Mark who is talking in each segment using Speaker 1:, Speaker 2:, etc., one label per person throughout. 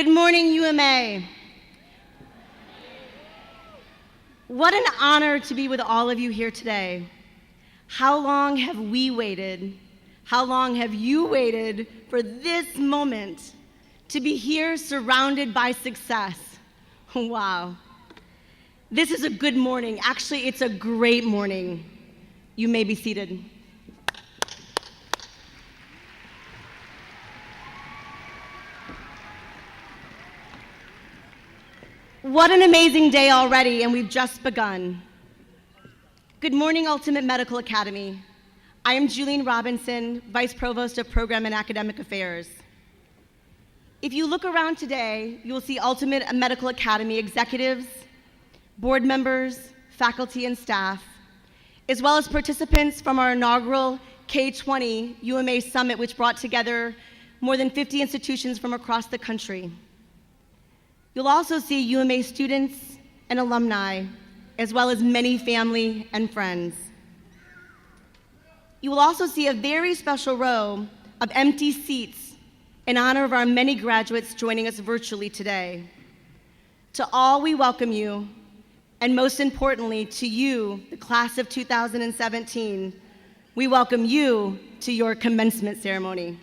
Speaker 1: Good morning, UMA. What an honor to be with all of you here today. How long have we waited? How long have you waited for this moment to be here surrounded by success? Wow. This is a good morning. Actually, it's a great morning. You may be seated. What an amazing day already, and we've just begun. Good morning, Ultimate Medical Academy. I am Julian Robinson, Vice Provost of Program and Academic Affairs. If you look around today, you will see Ultimate Medical Academy executives, board members, faculty, and staff, as well as participants from our inaugural K20 UMA Summit, which brought together more than 50 institutions from across the country. You'll also see UMA students and alumni, as well as many family and friends. You will also see a very special row of empty seats in honor of our many graduates joining us virtually today. To all, we welcome you, and most importantly, to you, the class of 2017, we welcome you to your commencement ceremony.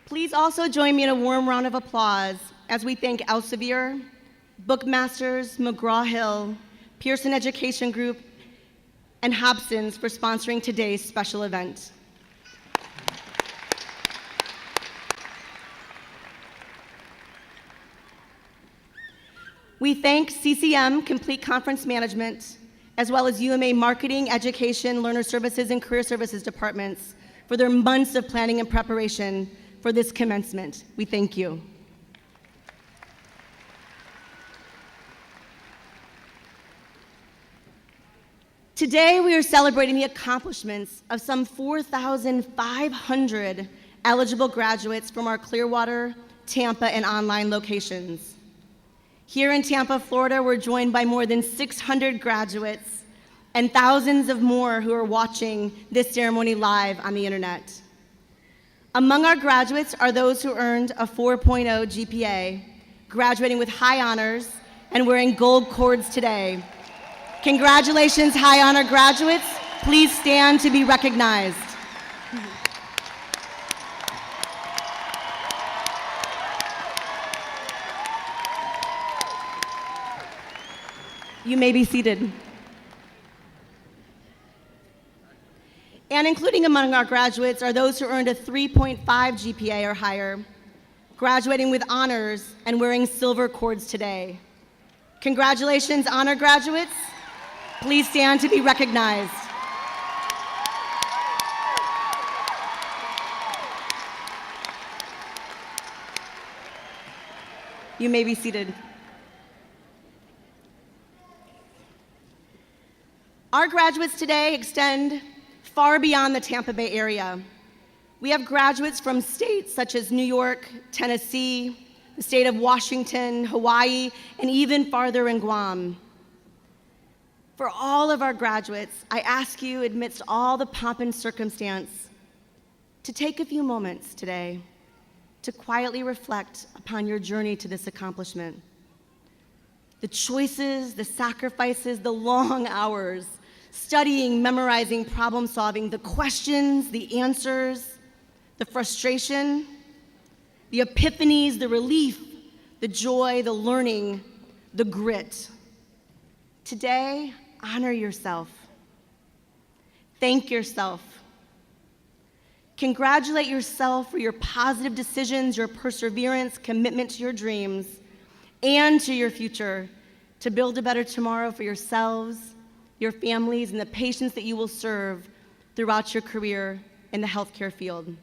Speaker 1: Please also join me in a warm round of applause as we thank Elsevier, Bookmasters, McGraw-Hill, Pearson Education Group, and Hobson's for sponsoring today's special event. We thank CCM, Complete Conference Management, as well as UMA Marketing, Education, Learner Services, and Career Services departments for their months of planning and preparation for this commencement. We thank you. Today, we are celebrating the accomplishments of some 4,500 eligible graduates from our Clearwater, Tampa, and online locations. Here in Tampa, Florida, we're joined by more than 600 graduates and thousands of more who are watching this ceremony live on the internet. Among our graduates are those who earned a 4.0 GPA, graduating with high honors and wearing gold cords today. Congratulations, high honor graduates. Please stand to be recognized. You may be seated. And including among our graduates are those who earned a 3.5 GPA or higher, graduating with honors and wearing silver cords today. Congratulations, honor graduates. Please stand to be recognized. You may be seated. Our graduates today extend far beyond the Tampa Bay area. We have graduates from states such as New York, Tennessee, the state of Washington, Hawaii, and even farther in Guam. For all of our graduates, I ask you, amidst all the pomp and circumstance, to take a few moments today to quietly reflect upon your journey to this accomplishment. The choices, the sacrifices, the long hours, studying, memorizing, problem solving, the questions, the answers, the frustration, the epiphanies, the relief, the joy, the learning, the grit. Today, honor yourself. Thank yourself. Congratulate yourself for your positive decisions, your perseverance, commitment to your dreams, and to your future to build a better tomorrow for yourselves, your families, and the patients that you will serve throughout your career in the healthcare field.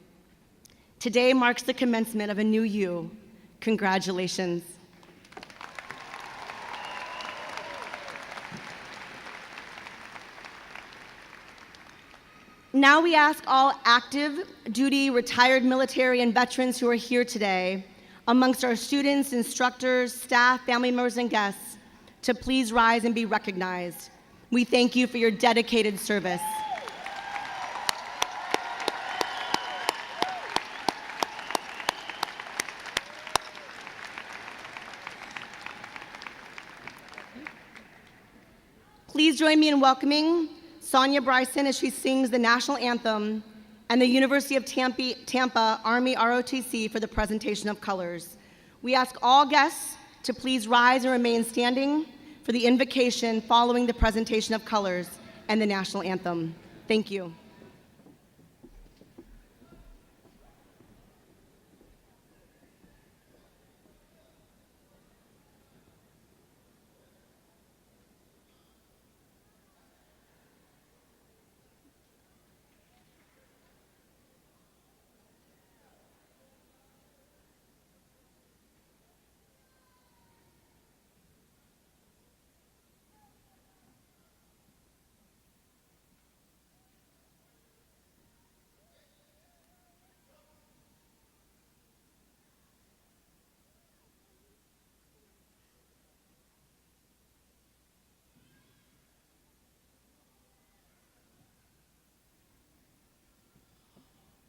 Speaker 1: Today marks the commencement of a new you. Congratulations. Now we ask all active duty, retired military, and veterans who are here today, amongst our students, instructors, staff, family members, and guests, to please rise and be recognized. We thank you for your dedicated service. Please join me in welcoming Sonia Bryson as she sings the national anthem and the University of Tampa Army ROTC for the presentation of colors. We ask all guests to please rise and remain standing for the invocation following the presentation of colors and the national anthem. Thank you.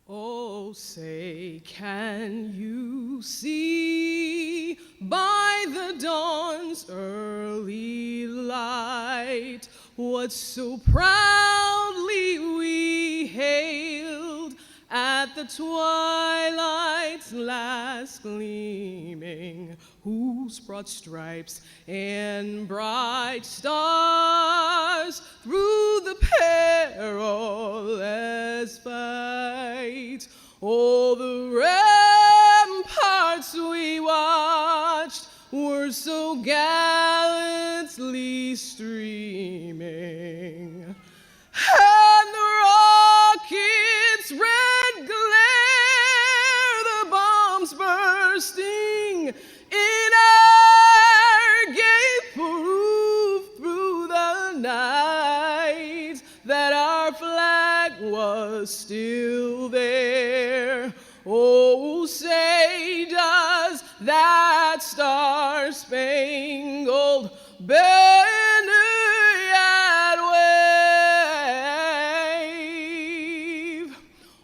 Speaker 2: Oh, say, can you see by the dawn's early light what so proudly we hailed at the twilight's last gleaming, whose broad stripes and bright stars through the perilous fight, all the ramparts we watched were so gallantly streaming, and the rockets' red glare, the bombs bursting in air, gave proof through the night that our flag was still there. Oh, say, does that star-spangled banner yet wave?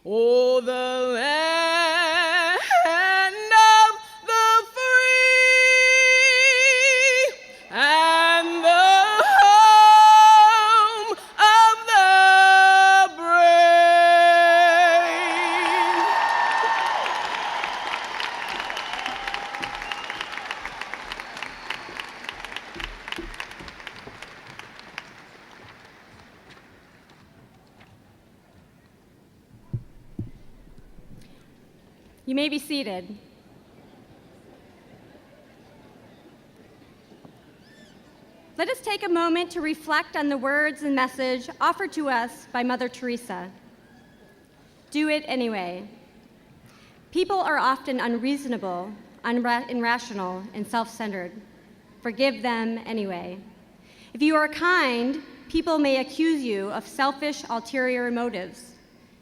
Speaker 2: Oh, the land of the free and the home of the brave.
Speaker 3: You may be seated. Let us take a moment to reflect on the words and message offered to us by Mother Teresa. Do it anyway. People are often unreasonable, irrational, and self-centered. Forgive them anyway. If you are kind, people may accuse you of selfish, ulterior motives.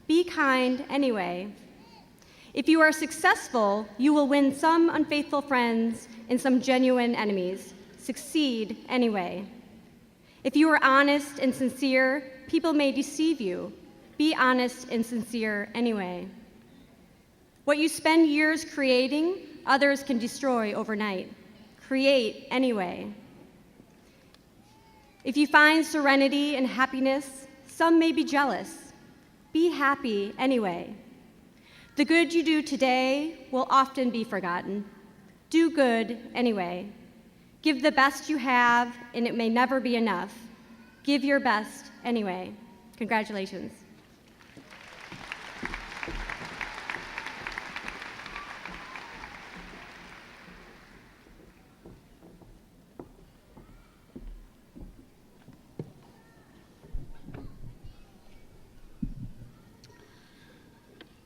Speaker 3: Be kind anyway. If you are successful, you will win some unfaithful friends and some genuine enemies. Succeed anyway. If you are honest and sincere, people may deceive you. Be honest and sincere anyway. What you spend years creating, others can destroy overnight. Create anyway. If you find serenity and happiness, some may be jealous. Be happy anyway. The good you do today will often be forgotten. Do good anyway. Give the best you have, and it may never be enough. Give your best anyway. Congratulations.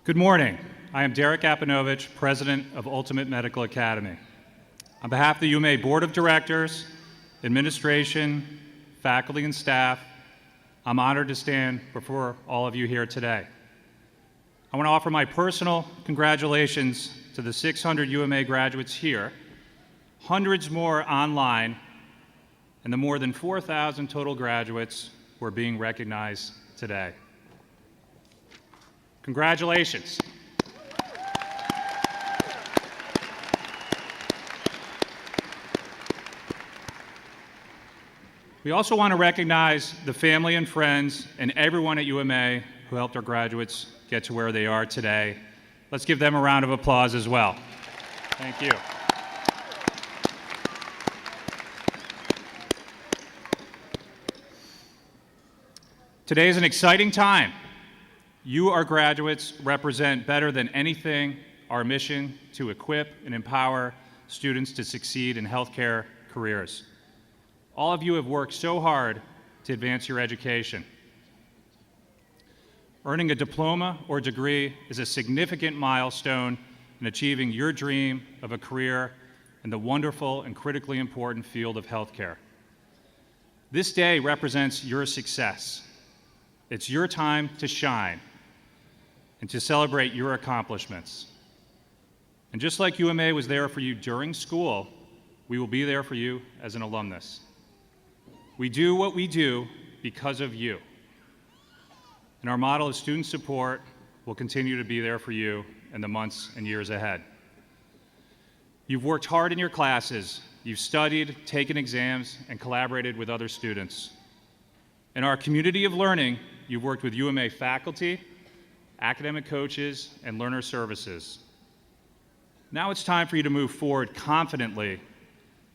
Speaker 4: Good morning. I am Derek Apanovich, President of Ultimate Medical Academy. On behalf of the UMA Board of Directors, administration, faculty, and staff, I'm honored to stand before all of you here today. I want to offer my personal congratulations to the 600 UMA graduates here, hundreds more online, and the more than 4,000 total graduates who are being recognized today. Congratulations. We also want to recognize the family and friends and everyone at UMA who helped our graduates get to where they are today. Let's give them a round of applause as well. Thank you. Today is an exciting time. You, our graduates, represent better than anything our mission to equip and empower students to succeed in healthcare careers. All of you have worked so hard to advance your education. Earning a diploma or degree is a significant milestone in achieving your dream of a career in the wonderful and critically important field of healthcare. This day represents your success. It's your time to shine and to celebrate your accomplishments. And just like UMA was there for you during school, we will be there for you as an alumnus. We do what we do because of you. And our model of student support will continue to be there for you in the months and years ahead. You've worked hard in your classes, you've studied, taken exams, and collaborated with other students. In our community of learning, you've worked with UMA faculty, academic coaches, and learner services. Now it's time for you to move forward confidently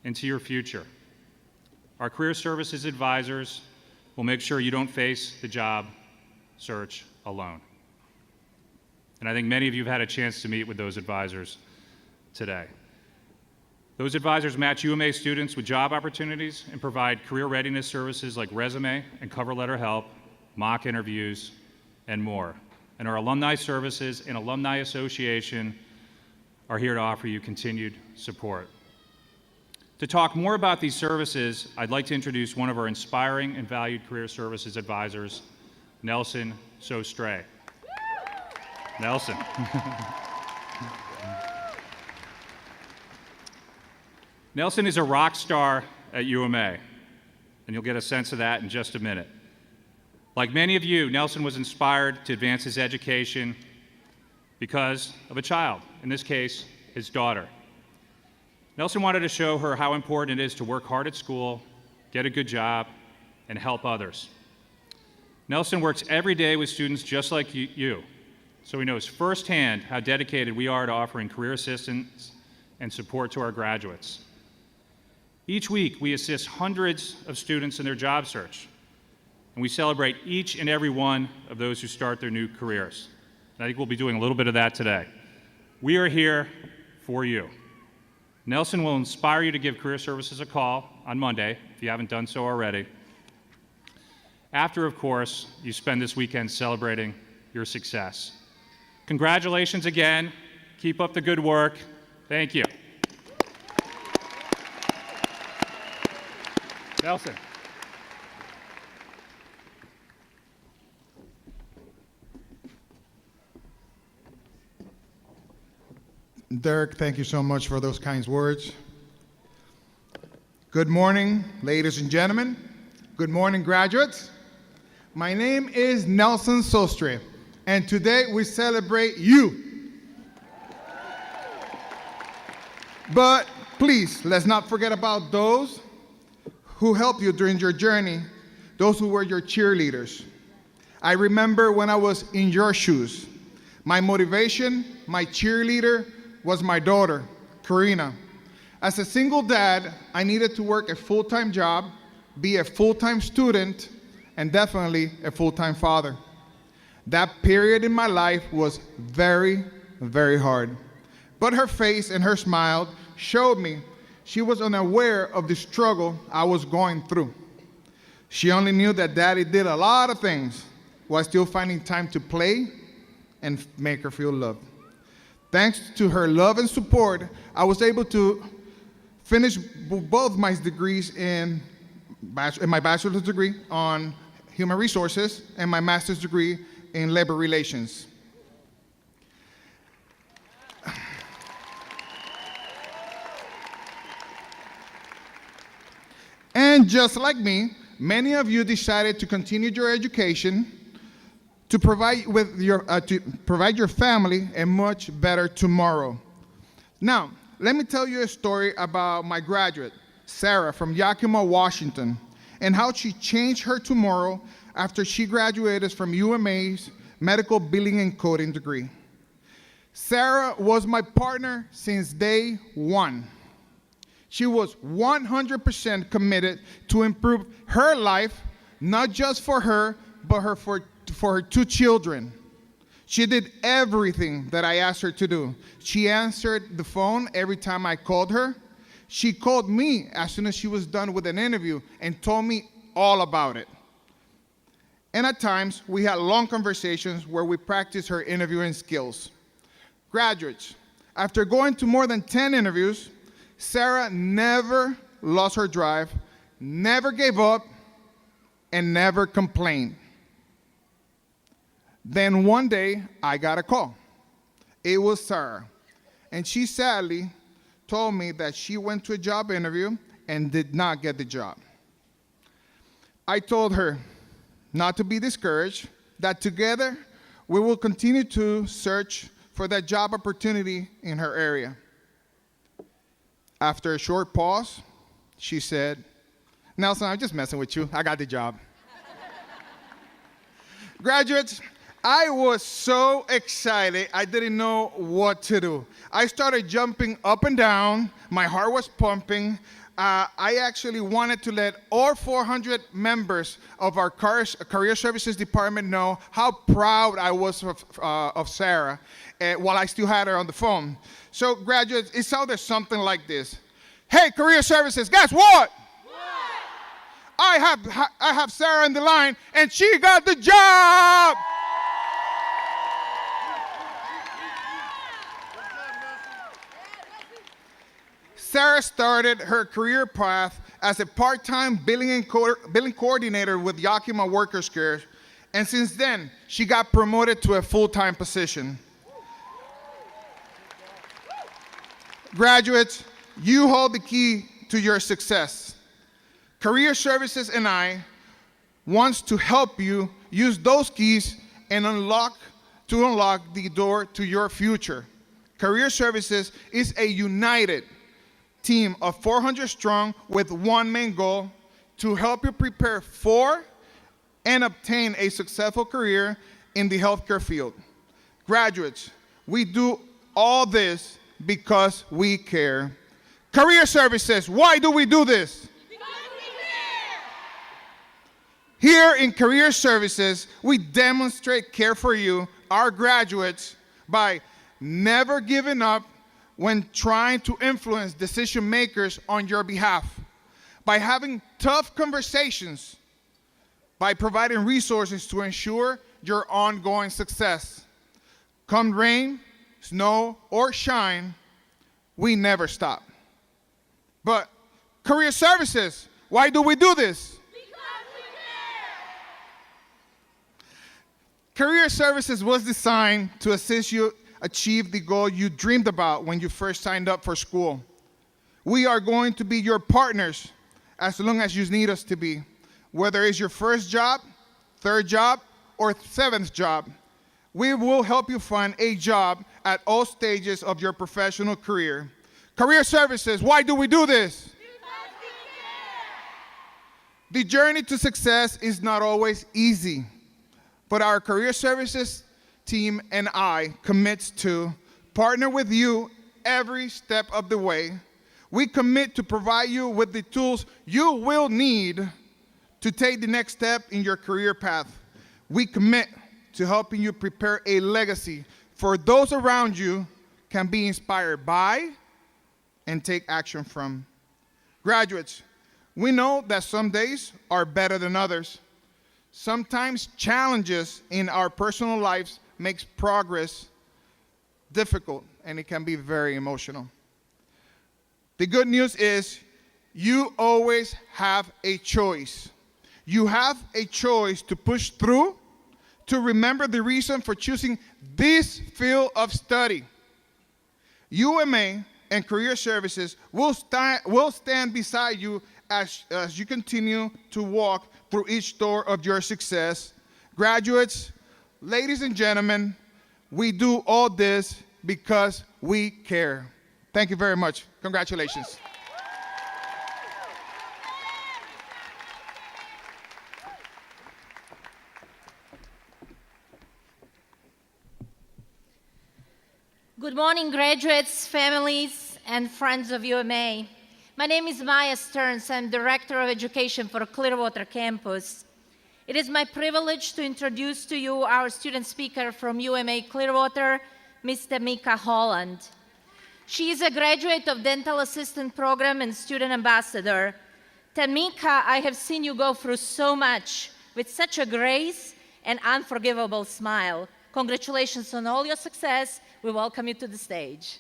Speaker 4: into your future. Our career services advisors will make sure you don't face the job search alone. And I think many of you have had a chance to meet with those advisors today. Those advisors match UMA students with job opportunities and provide career readiness services like resume and cover letter help, mock interviews, and more. And our alumni services and alumni association are here to offer you continued support. To talk more about these services, I'd like to introduce one of our inspiring and valued career services advisors, Nelson Sostre. Nelson. Nelson is a rock star at UMA, and you'll get a sense of that in just a minute. Like many of you, Nelson was inspired to advance his education because of a child, in this case, his daughter. Nelson wanted to show her how important it is to work hard at school, get a good job, and help others. Nelson works every day with students just like you, so he knows firsthand how dedicated we are to offering career assistance and support to our graduates. Each week, we assist hundreds of students in their job search, and we celebrate each and every one of those who start their new careers. And I think we'll be doing a little bit of that today. We are here for you. Nelson will inspire you to give Career Services a call on Monday, if you haven't done so already. After, of course, you spend this weekend celebrating your success. Congratulations again. Keep up the good work. Thank you. Nelson.
Speaker 5: Derek, thank you so much for those kind words. Good morning, ladies and gentlemen. Good morning, graduates. My name is Nelson Sostre, and today we celebrate you. But please, let's not forget about those who helped you during your journey, those who were your cheerleaders. I remember when I was in your shoes. My motivation, my cheerleader, was my daughter, Karina. As a single dad, I needed to work a full-time job, be a full-time student, and definitely a full-time father. That period in my life was very, very hard. But her face and her smile showed me she was unaware of the struggle I was going through. She only knew that Daddy did a lot of things while still finding time to play and make her feel loved. Thanks to her love and support, I was able to finish both my degrees in my bachelor's degree on human resources and my master's degree in labor relations. And just like me, many of you decided to continue your education to provide your family a much better tomorrow. Now, let me tell you a story about my graduate, Sarah from Yakima, Washington. and how she changed her tomorrow after she graduated from UMA's medical billing and coding degree. Sarah was my partner since day one. She was 100% committed to improve her life, not just for her, but for her 2 children. She did everything that I asked her to do. She answered the phone every time I called her. She called me as soon as she was done with an interview and told me all about it. And at times, we had long conversations where we practiced her interviewing skills. Graduates, after going to more than 10 interviews, Sarah never lost her drive, never gave up, and never complained. Then one day, I got a call. It was Sarah, and she sadly told me that she went to a job interview and did not get the job. I told her not to be discouraged, that together we will continue to search for that job opportunity in her area. After a short pause, she said, "Nelson, I'm just messing with you. I got the job." Graduates, I was so excited, I didn't know what to do. I started jumping up and down. My heart was pumping. I actually wanted to let all 400 members of our career services department know how proud I was of Sarah while I still had her on the phone. So graduates, it sounded something like this. "Hey, career services, guess what? I have Sarah in the line, and she got the job." Sarah started her career path as a part-time billing coordinator with Yakima Workers Care, and since then, she got promoted to a full-time position. Graduates, you hold the key to your success. Career Services and I wants to help you use those keys and unlock the door to your future. Career Services is a united team of 400 strong with one main goal: to help you prepare for and obtain a successful career in the healthcare field. Graduates, we do all this because we care. Career Services, why do we do this? Here in Career Services, we demonstrate care for you, our graduates, by never giving up when trying to influence decision makers on your behalf, by having tough conversations, by providing resources to ensure your ongoing success. Come rain, snow, or shine, we never stop. But Career Services, why do we do this? Career Services was designed to assist you achieve the goal you dreamed about when you first signed up for school. We are going to be your partners as long as you need us to be, whether it's your first job, third job, or 7th job. We will help you find a job at all stages of your professional career. Career Services, why do we do this? The journey to success is not always easy, but our Career Services team and I commit to partner with you every step of the way. We commit to provide you with the tools you will need to take the next step in your career path. We commit to helping you prepare a legacy for those around you can be inspired by and take action from. Graduates, we know that some days are better than others. Sometimes challenges in our personal lives makes progress difficult, and it can be very emotional. The good news is you always have a choice. You have a choice to push through, to remember the reason for choosing this field of study. UMA and Career Services will stand beside you as you continue to walk through each door of your success. Graduates, ladies and gentlemen, we do all this because we care. Thank you very much. Congratulations.
Speaker 6: Good morning, graduates, families, and friends of UMA. My name is Maya Stearns. I'm Director of Education for Clearwater Campus. It is my privilege to introduce to you our student speaker from UMA Clearwater, Ms. Tamika Holland. She is a graduate of Dental Assistant Program and Student Ambassador. Tamika, I have seen you go through so much with such a grace and unforgivable smile. Congratulations on all your success. We welcome you to the stage.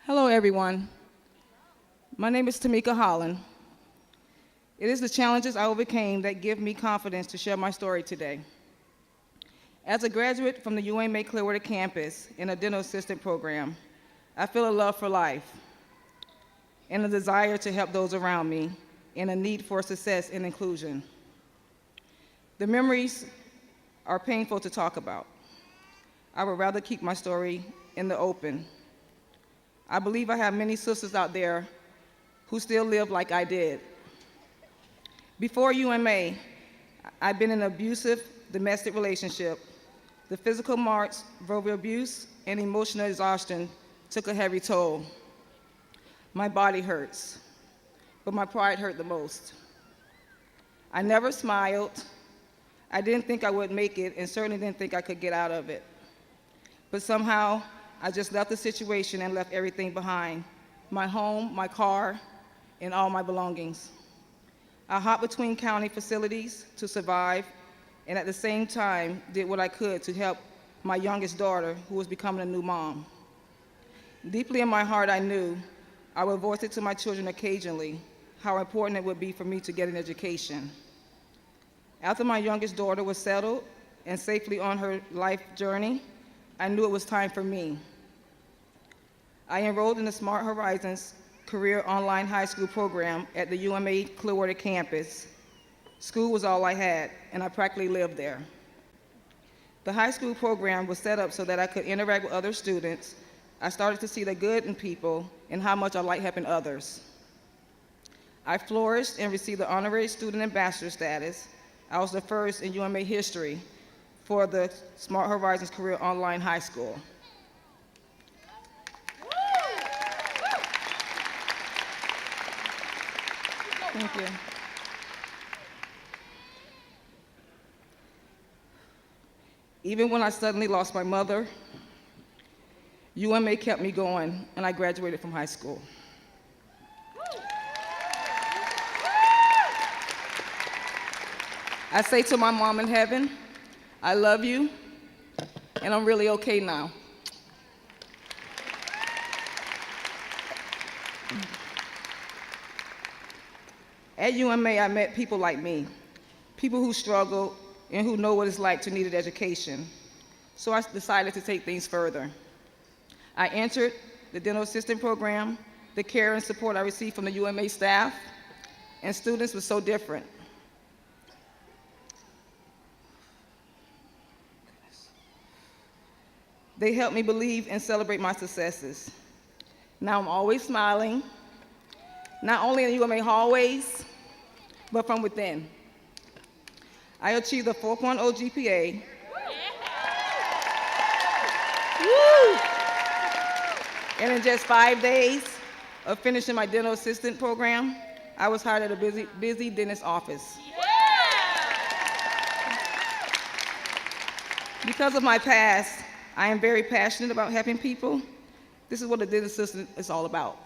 Speaker 7: Hello, everyone. My name is Tamika Holland. It is the challenges I overcame that give me confidence to share my story today. As a graduate from the UMA Clearwater campus in a dental assistant program, I feel a love for life and a desire to help those around me and a need for success and inclusion. The memories are painful to talk about. I would rather keep my story in the open. I believe I have many sisters out there who still live like I did. Before UMA, I've been in an abusive domestic relationship. The physical marks, verbal abuse, and emotional exhaustion took a heavy toll. My body hurts, but my pride hurt the most. I never smiled. I didn't think I would make it, and certainly didn't think I could get out of it. But somehow, I just left the situation and left everything behind: my home, my car, and all my belongings. I hopped between county facilities to survive, and at the same time did what I could to help my youngest daughter, who was becoming a new mom. Deeply in my heart, I knew I would voice it to my children occasionally, how important it would be for me to get an education. After my youngest daughter was settled and safely on her life journey, I knew it was time for me. I enrolled in the Smart Horizons Career Online High School program at the UMA Clearwater campus. School was all I had, and I practically lived there. The high school program was set up so that I could interact with other students. I started to see the good in people and how much I like helping others. I flourished and received the honorary student ambassador status. I was the first in UMA history for the Smart Horizons Career Online High School. Thank you. Even when I suddenly lost my mother, UMA kept me going, and I graduated from high school. I say to my mom in heaven, I love you, and I'm really okay now. At UMA, I met people like me, people who struggle and who know what it's like to need an education. So I decided to take things further. I entered the dental assistant program. The care and support I received from the UMA staff and students was so different. They helped me believe and celebrate my successes. Now I'm always smiling, not only in the UMA hallways, but from within. I achieved a 4.0 GPA. Woo! And in just 5 days of finishing my dental assistant program, I was hired at a busy dentist office. Because of my past, I am very passionate about helping people. This is what a dental assistant is all about.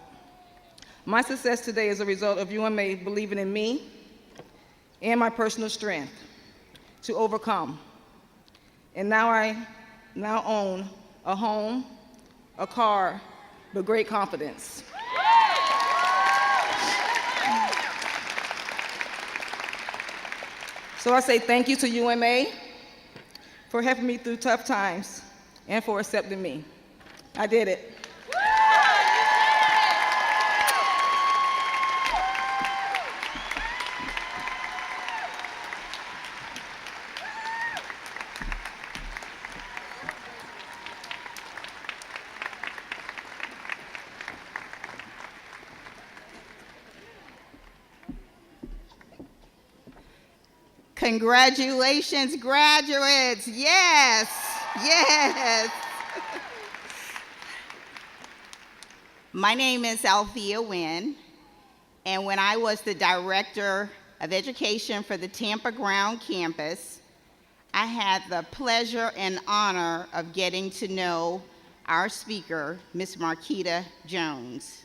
Speaker 7: My success today is a result of UMA believing in me and my personal strength to overcome. And now I own a home, a car, but great confidence. So I say thank you to UMA for helping me through tough times and for accepting me. I did it.
Speaker 8: Congratulations, graduates. Yes, yes. My name is Althea Wynn, and when I was the Director of Education for the Tampa Ground Campus, I had the pleasure and honor of getting to know our speaker, Ms. Marquita Jones.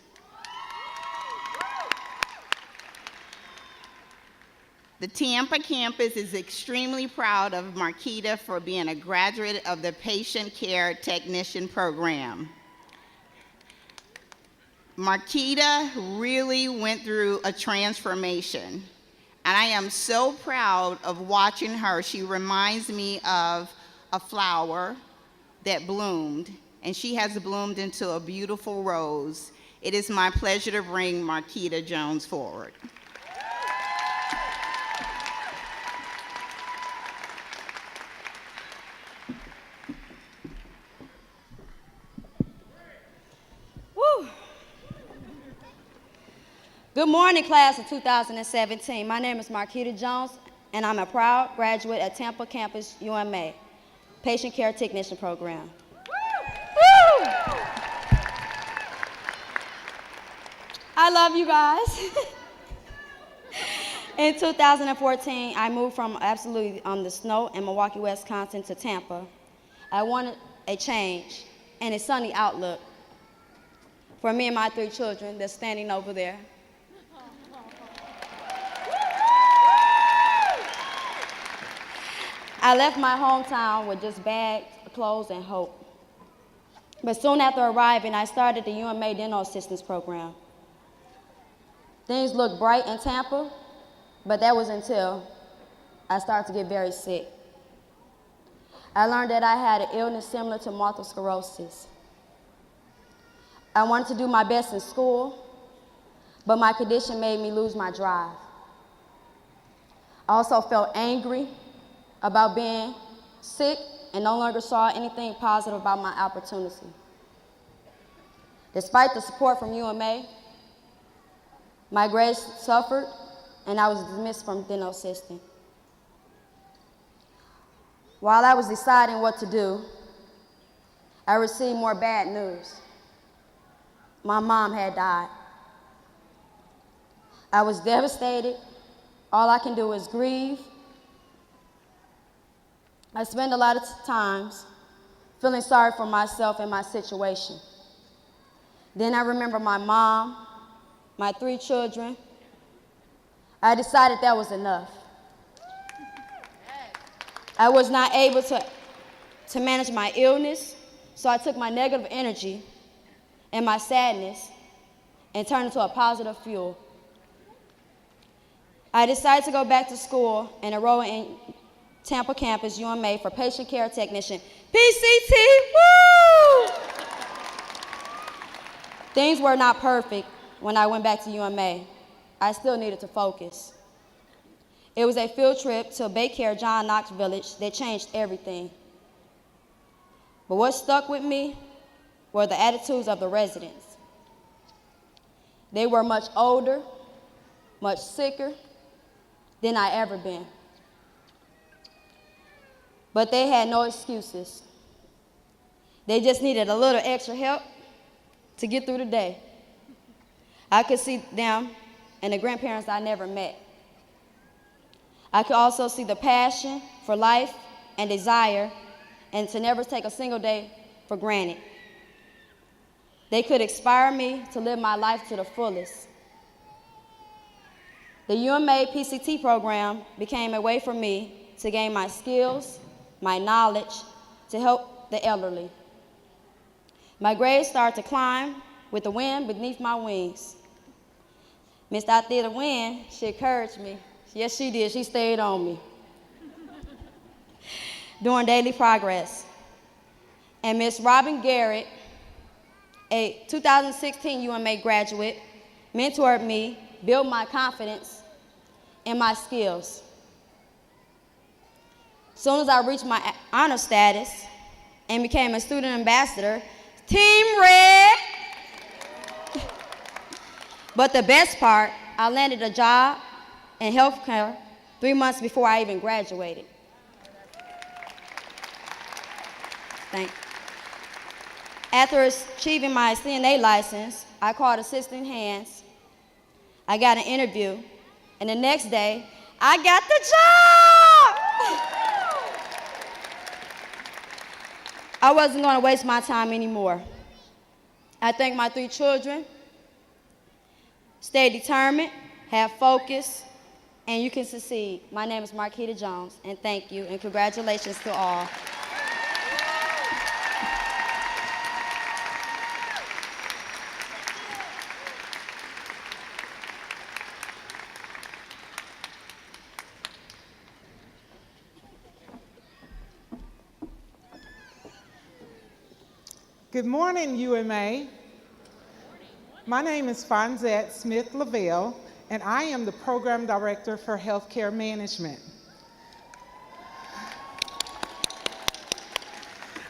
Speaker 8: The Tampa campus is extremely proud of Marquita for being a graduate of the Patient Care Technician program. Marquita really went through a transformation, and I am so proud of watching her. She reminds me of a flower that bloomed, and she has bloomed into a beautiful rose. It is my pleasure to bring Marquita Jones forward.
Speaker 9: Woo. Good morning, class of 2017. My name is Marquita Jones, and I'm a proud graduate at Tampa Campus UMA, Patient Care Technician Program. Woo. I love you guys. In 2014, I moved from absolutely the snow in Milwaukee, Wisconsin to Tampa. I wanted a change and a sunny outlook for me and my 3 children that's standing over there. I left my hometown with just bags, clothes, and hope. But soon after arriving, I started the UMA Dental Assistance Program. Things looked bright in Tampa, but that was until I started to get very sick. I learned that I had an illness similar to multiple sclerosis. I wanted to do my best in school, but my condition made me lose my drive. I also felt angry about being sick and no longer saw anything positive about my opportunity. Despite the support from UMA, my grades suffered and I was dismissed from dental assisting. While I was deciding what to do, I received more bad news. My mom had died. I was devastated. All I can do is grieve. I spend a lot of times feeling sorry for myself and my situation. Then I remember my mom, my 3 children. I decided that was enough. I was not able to manage my illness, so I took my negative energy and my sadness and turned it into a positive fuel. I decided to go back to school and enroll in Tampa Campus UMA for Patient Care Technician, PCT, woo! Things were not perfect when I went back to UMA. I still needed to focus. It was a field trip to Baycare John Knox Village that changed everything. But what stuck with me were the attitudes of the residents. They were much older, much sicker than I ever been. But they had no excuses. They just needed a little extra help to get through the day. I could see them and the grandparents I never met. I could also see the passion for life and desire and to never take a single day for granted. They could inspire me to live my life to the fullest. The UMA PCT program became a way for me to gain my skills, my knowledge, to help the elderly. My grades started to climb with the wind beneath my wings. Miss Althea Wynn, she encouraged me. Yes, she did. She stayed on me. Doing daily progress. And Miss Robin Garrett, a 2016 UMA graduate, mentored me, built my confidence and my skills. As soon as I reached my honor status and became a student ambassador, Team Red. But the best part, I landed a job in healthcare 3 months before I even graduated. Thank you. After achieving my CNA license, I called Assistant Hands. I got an interview, and the next day, I got the job! I wasn't going to waste my time anymore. I thank my 3 children. Stay determined, have focus, and you can succeed. My name is Marquita Jones, and thank you, and congratulations to all.
Speaker 10: Good morning, UMA. My name is Fonzette Smith Lavelle, and I am the Program Director for Healthcare Management.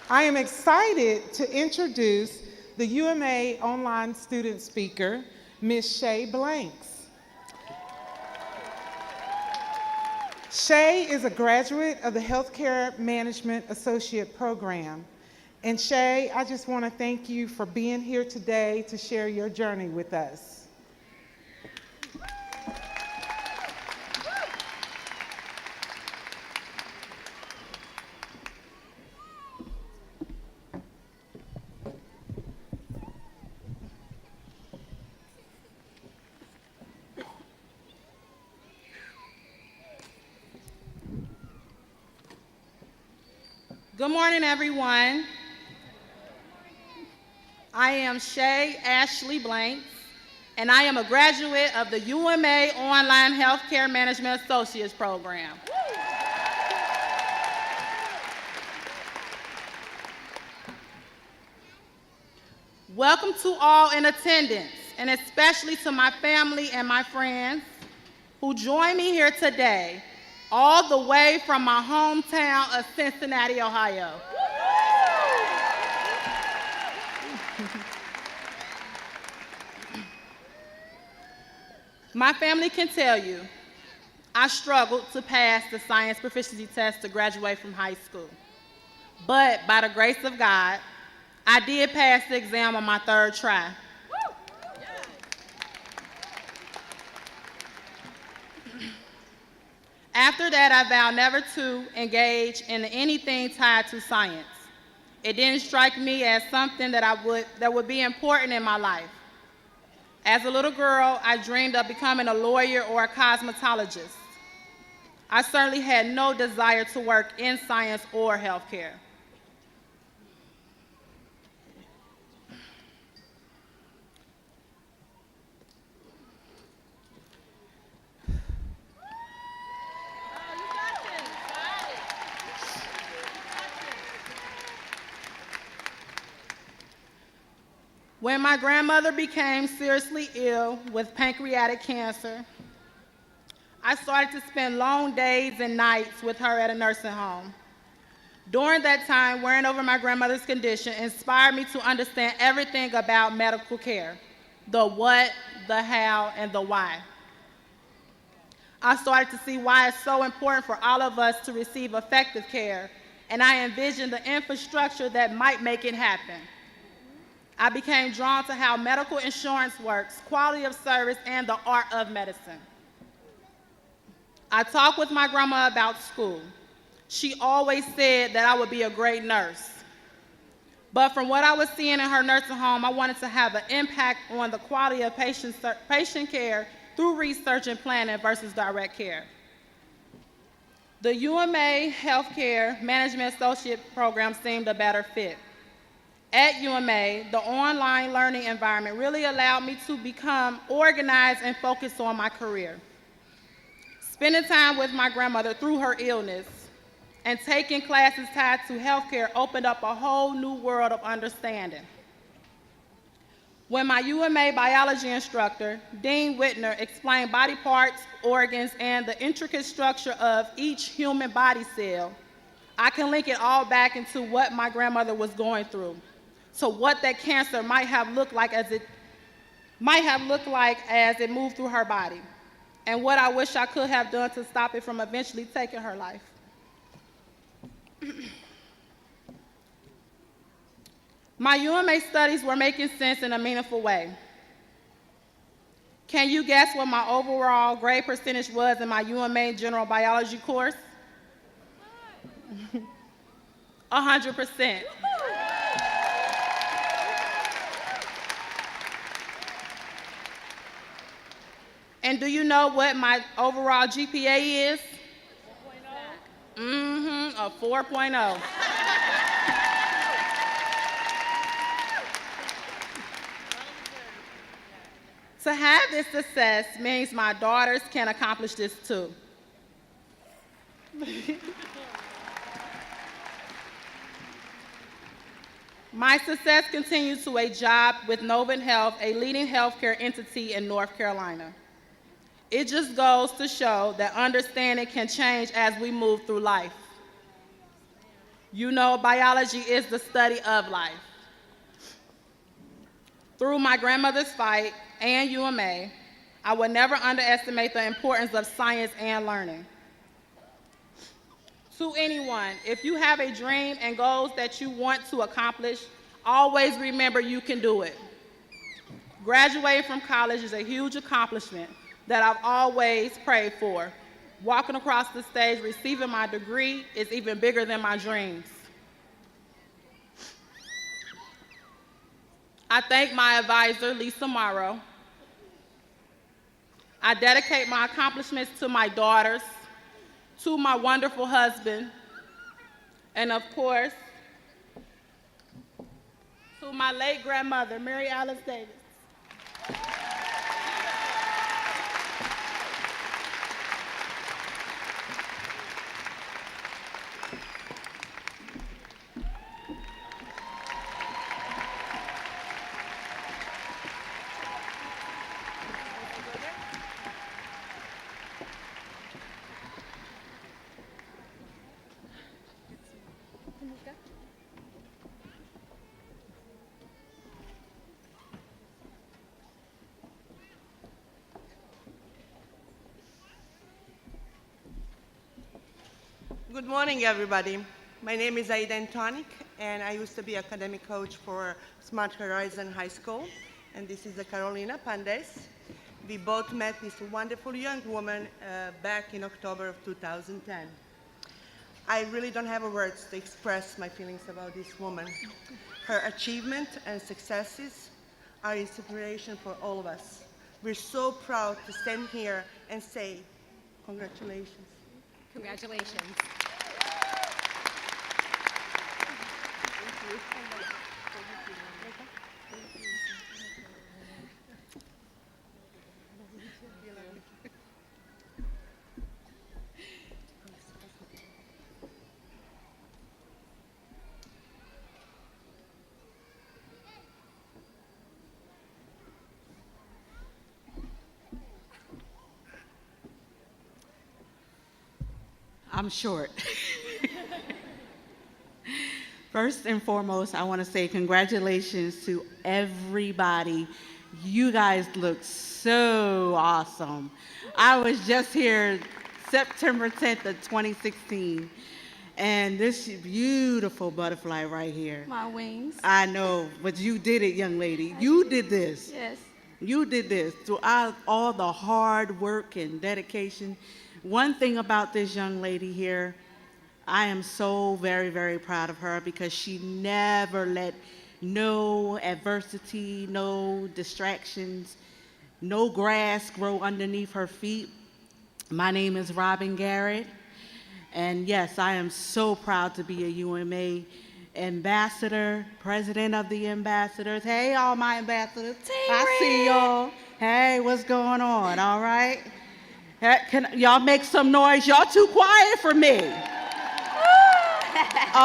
Speaker 10: I am excited to introduce the UMA online student speaker, Ms. Shay Blanks. Shay is a graduate of the Healthcare Management Associate Program. And Shay, I just want to thank you for being here today to share your journey with us.
Speaker 11: Good morning, everyone. I am Shay Ashley Blanks, and I am a graduate of the UMA Online Healthcare Management Associates Program. Welcome to all in attendance, and especially to my family and my friends who join me here today, all the way from my hometown of Cincinnati, Ohio. My family can tell you, I struggled to pass the science proficiency test to graduate from high school. But by the grace of God, I did pass the exam on my 3rd try. After that, I vowed never to engage in anything tied to science. It didn't strike me as something that would be important in my life. As a little girl, I dreamed of becoming a lawyer or a cosmetologist. I certainly had no desire to work in science or healthcare. When my grandmother became seriously ill with pancreatic cancer, I started to spend long days and nights with her at a nursing home. During that time, worrying over my grandmother's condition inspired me to understand everything about medical care, the what, the how, and the why. I started to see why it's so important for all of us to receive effective care, and I envisioned the infrastructure that might make it happen. I became drawn to how medical insurance works, quality of service, and the art of medicine. I talked with my grandma about school. She always said that I would be a great nurse. But from what I was seeing in her nursing home, I wanted to have an impact on the quality of patient care through research and planning versus direct care. The UMA Healthcare Management Associate Program seemed a better fit. At UMA, the online learning environment really allowed me to become organized and focused on my career. Spending time with my grandmother through her illness and taking classes tied to healthcare opened up a whole new world of understanding. When my UMA biology instructor, Dean Whitner, explained body parts, organs, and the intricate structure of each human body cell, I can link it all back into what my grandmother was going through, to what that cancer might have looked like as it moved through her body. and what I wish I could have done to stop it from eventually taking her life. My UMA studies were making sense in a meaningful way. Can you guess what my overall grade percentage was in my UMA general biology course? 100%. And do you know what my overall GPA is? 4.0. A 4.0. To have this success means my daughters can accomplish this too. My success continues to a job with Novant Health, a leading healthcare entity in North Carolina. It just goes to show that understanding can change as we move through life. You know, biology is the study of life. Through my grandmother's fight and UMA, I will never underestimate the importance of science and learning. To anyone, if you have a dream and goals that you want to accomplish, always remember you can do it. Graduating from college is a huge accomplishment that I've always prayed for. Walking across the stage, receiving my degree is even bigger than my dreams. I thank my advisor, Lisa Morrow. I dedicate my accomplishments to my daughters, to my wonderful husband, and of course, to my late grandmother, Mary Alice Davis.
Speaker 12: Good morning, everybody. My name is Aida Antonic, and I used to be academic coach for Smart Horizon High School, and this is Carolina Pandes. We both met this wonderful young woman back in October of 2010. I really don't have words to express my feelings about this woman. Her achievement and successes are inspiration for all of us. We're so proud to stand here and say, congratulations.
Speaker 3: Congratulations.
Speaker 13: I'm short. First and foremost, I want to say congratulations to everybody. You guys look so awesome. I was just here September 10th of 2016, and this beautiful butterfly right here.
Speaker 3: My wings.
Speaker 13: I know, but you did it, young lady. You did this.
Speaker 3: Yes.
Speaker 13: You did this throughout all the hard work and dedication. One thing about this young lady here, I am so very, very proud of her because she never let no adversity, no distractions, no grass grow underneath her feet. My name is Robin Garrett, and yes, I am so proud to be a UMA ambassador, president of the ambassadors. Hey, all my ambassadors. I see y'all. Hey, what's going on, all right? Can y'all make some noise? Y'all too quiet for me.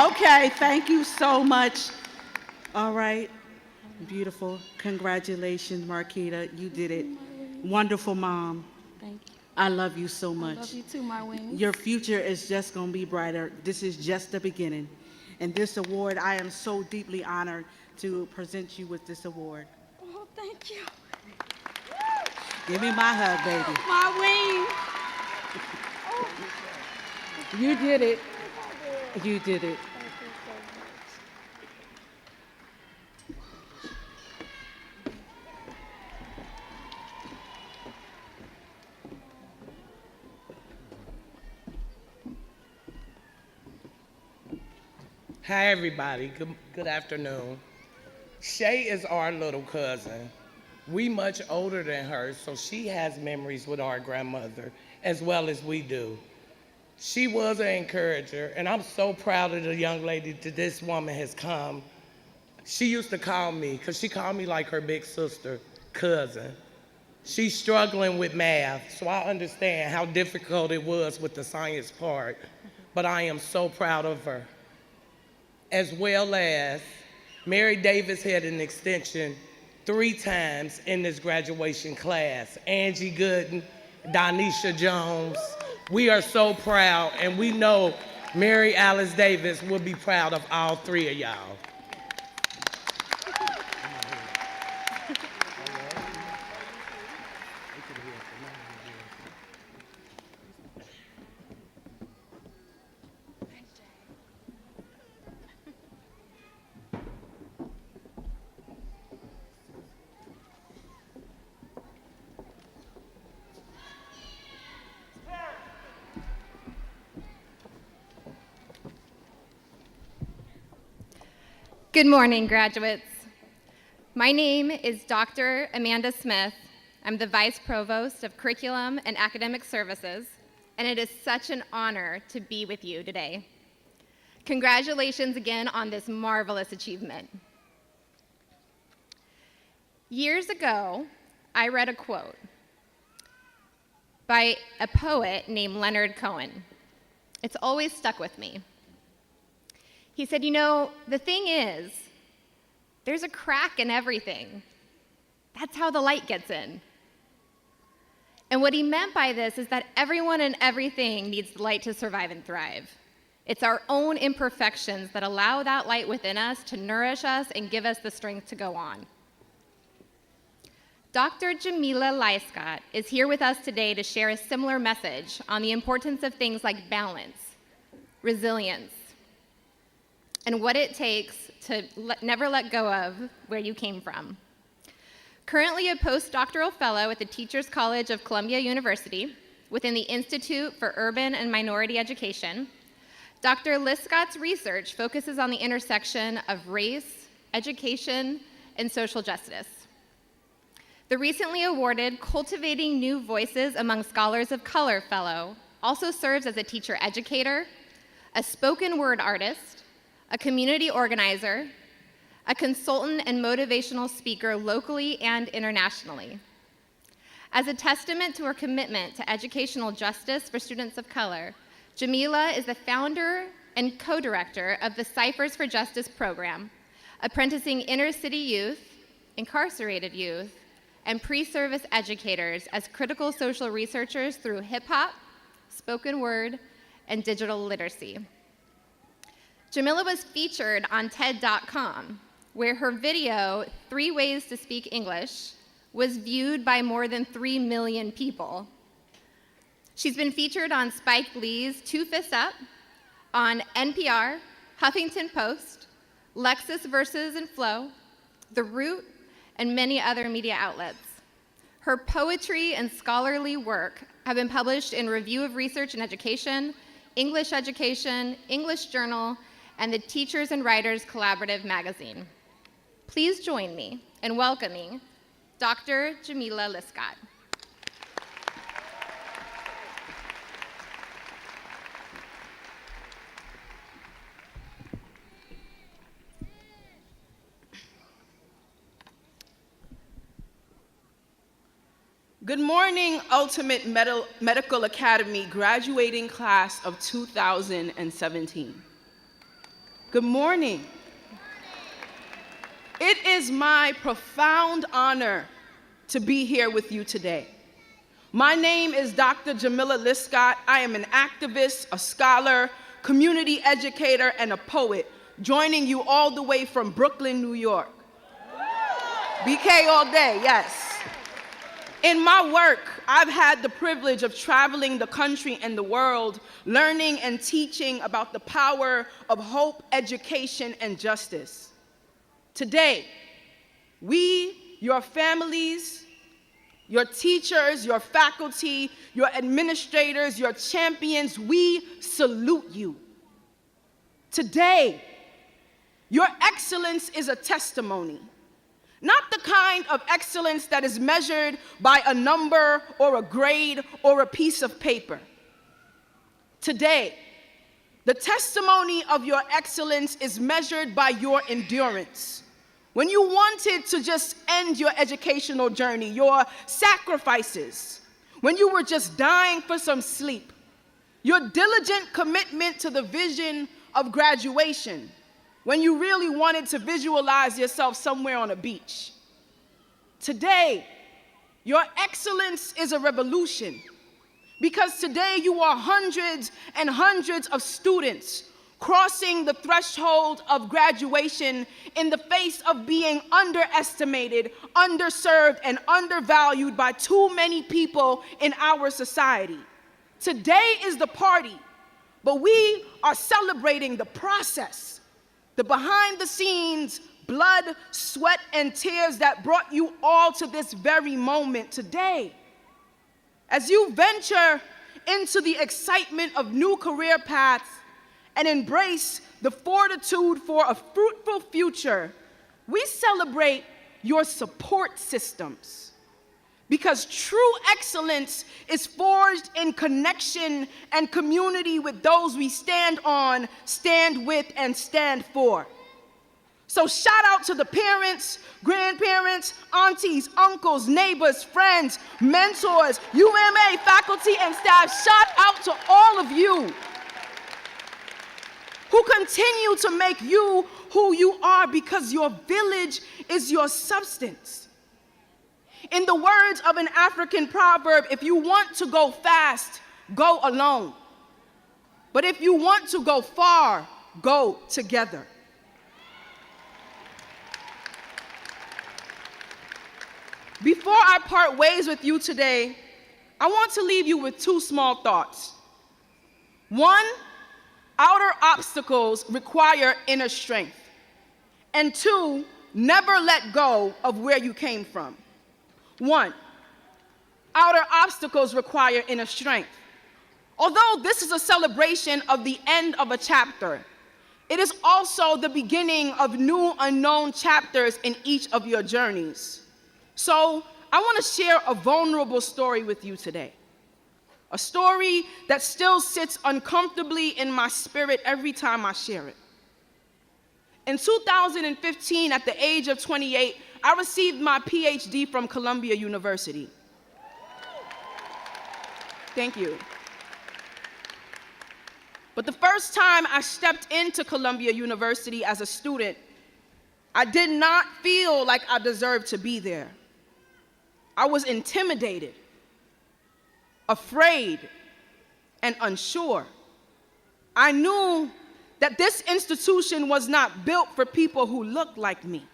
Speaker 13: Okay, thank you so much. All right, beautiful. Congratulations, Marquita. You did it. Wonderful mom.
Speaker 3: Thank you.
Speaker 13: I love you so much.
Speaker 3: I love you too, my wings.
Speaker 13: Your future is just going to be brighter. This is just the beginning. And this award, I am so deeply honored to present you with this award.
Speaker 3: Oh, thank you.
Speaker 13: Give me my hug, baby.
Speaker 3: My wing.
Speaker 13: You did it. You did it.
Speaker 2: Hi, everybody. Good afternoon. Shay is our little cousin. We much older than her, so she has memories with our grandmother as well as we do. She was an encourager, and I'm so proud of the young lady that this woman has come. She used to call me, because she called me like her big sister, cousin. She's struggling with math, so I understand how difficult it was with the science part, but I am so proud of her. As well as Mary Davis had an extension 3 times in this graduation class. Angie Gooden, Donisha Jones. We are so proud, and we know Mary Alice Davis will be proud of all 3 of y'all.
Speaker 14: Good morning, graduates. My name is Dr. Amanda Smith. I'm the Vice Provost of Curriculum and Academic Services, and it is such an honor to be with you today. Congratulations again on this marvelous achievement. Years ago, I read a quote by a poet named Leonard Cohen. It's always stuck with me. He said, you know, the thing is, there's a crack in everything. That's how the light gets in. And what he meant by this is that everyone and everything needs the light to survive and thrive. It's our own imperfections that allow that light within us to nourish us and give us the strength to go on. Dr. Jamila Lyscott is here with us today to share a similar message on the importance of things like balance, resilience, and what it takes to never let go of where you came from. Currently a postdoctoral fellow at the Teachers College of Columbia University within the Institute for Urban and Minority Education, Dr. Lyscott's research focuses on the intersection of race, education, and social justice. The recently awarded Cultivating New Voices Among Scholars of Color Fellow also serves as a teacher educator, a spoken word artist, a community organizer, a consultant and motivational speaker locally and internationally. As a testament to her commitment to educational justice for students of color, Jamila is the founder and co-director of the Ciphers for Justice program, apprenticing inner-city youth, incarcerated youth, and pre-service educators as critical social researchers through hip-hop, spoken word, and digital literacy. Jamila was featured on TED.com, where her video, 3 Ways to Speak English, was viewed by more than 3 million people. She's been featured on Spike Lee's Two Fists Up, on NPR, Huffington Post, Lexis Versus and Flow, The Root, and many other media outlets. Her poetry and scholarly work have been published in Review of Research and Education, English Education, English Journal, and the Teachers and Writers Collaborative magazine. Please join me in welcoming Dr. Jamila Lyscott.
Speaker 11: Good morning, Ultimate Medical Academy graduating class of 2017. Good morning. It is my profound honor to be here with you today. My name is Dr. Jamila Lyscott. I am an activist, a scholar, community educator, and a poet, joining you all the way from Brooklyn, New York. BK all day, yes.
Speaker 7: In my work, I've had the privilege of traveling the country and the world, learning and teaching about the power of hope, education, and justice. Today, we, your families, your teachers, your faculty, your administrators, your champions, we salute you. Today, your excellence is a testimony. Not the kind of excellence that is measured by a number or a grade or a piece of paper. Today, the testimony of your excellence is measured by your endurance. When you wanted to just end your educational journey, your sacrifices, when you were just dying for some sleep, your diligent commitment to the vision of graduation, when you really wanted to visualize yourself somewhere on a beach. Today, your excellence is a revolution, because today you are hundreds and hundreds of students crossing the threshold of graduation in the face of being underestimated, underserved, and undervalued by too many people in our society. Today is the party, but we are celebrating the process, the behind the scenes blood, sweat, and tears that brought you all to this very moment today. As you venture into the excitement of new career paths and embrace the fortitude for a fruitful future, we celebrate your support systems. Because true excellence is forged in connection and community with those we stand on, stand with, and stand for. So shout out to the parents, grandparents, aunties, uncles, neighbors, friends, mentors, UMA faculty and staff. Shout out to all of you who continue to make you who you are, because your village is your substance. In the words of an African proverb, if you want to go fast, go alone. But if you want to go far, go together. Before I part ways with you today, I want to leave you with two small thoughts. One, outer obstacles require inner strength. And two, never let go of where you came from. One, outer obstacles require inner strength. Although this is a celebration of the end of a chapter, it is also the beginning of new unknown chapters in each of your journeys. So I want to share a vulnerable story with you today. A story that still sits uncomfortably in my spirit every time I share it. In 2015, at the age of 28, I received my PhD from Columbia University. Thank you. But the first time I stepped into Columbia University as a student, I did not feel like I deserved to be there. I was intimidated, afraid, and unsure. I knew that this institution was not built for people who looked like me.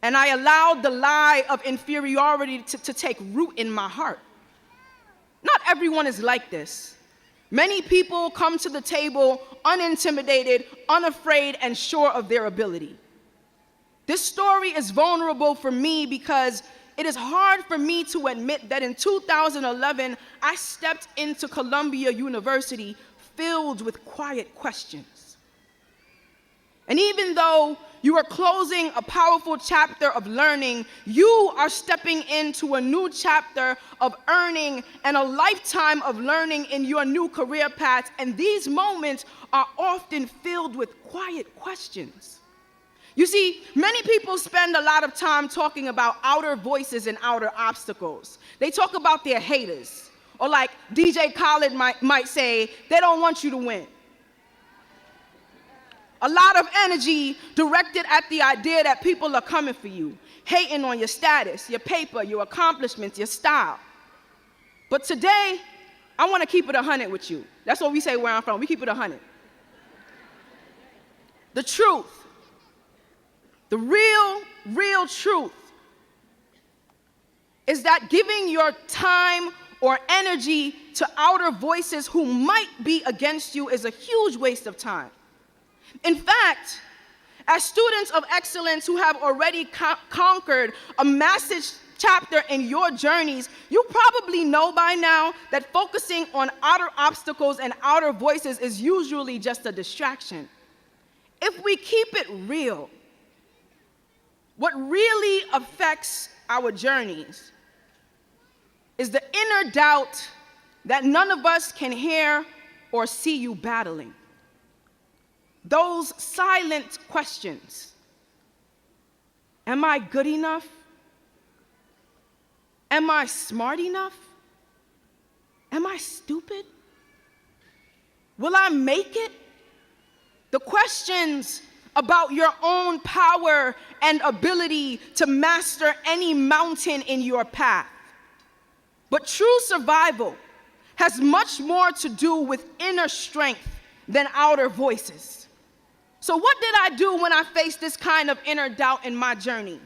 Speaker 7: And I allowed the lie of inferiority to take root in my heart. Not everyone is like this. Many people come to the table unintimidated, unafraid, and sure of their ability. This story is vulnerable for me because it is hard for me to admit that in 2011, I stepped into Columbia University filled with quiet questions. And even though you are closing a powerful chapter of learning, you are stepping into a new chapter of earning and a lifetime of learning in your new career path. And these moments are often filled with quiet questions. You see, many people spend a lot of time talking about outer voices and outer obstacles. They talk about their haters, or like DJ Khaled might say, they don't want you to win. A lot of energy directed at the idea that people are coming for you, hating on your status, your paper, your accomplishments, your style. But today, I want to keep it 100 with you. That's what we say where I'm from. We keep it 100. The truth, the real truth, is that giving your time or energy to outer voices who might be against you is a huge waste of time. In fact, as students of excellence who have already conquered a massive chapter in your journeys, you probably know by now that focusing on outer obstacles and outer voices is usually just a distraction. If we keep it real, what really affects our journeys is the inner doubt that none of us can hear or see you battling. Those silent questions. Am I good enough? Am I smart enough? Am I stupid? Will I make it? The questions about your own power and ability to master any mountain in your path. But true survival has much more to do with inner strength than outer voices. So what did I do when I faced this kind of inner doubt in my journey?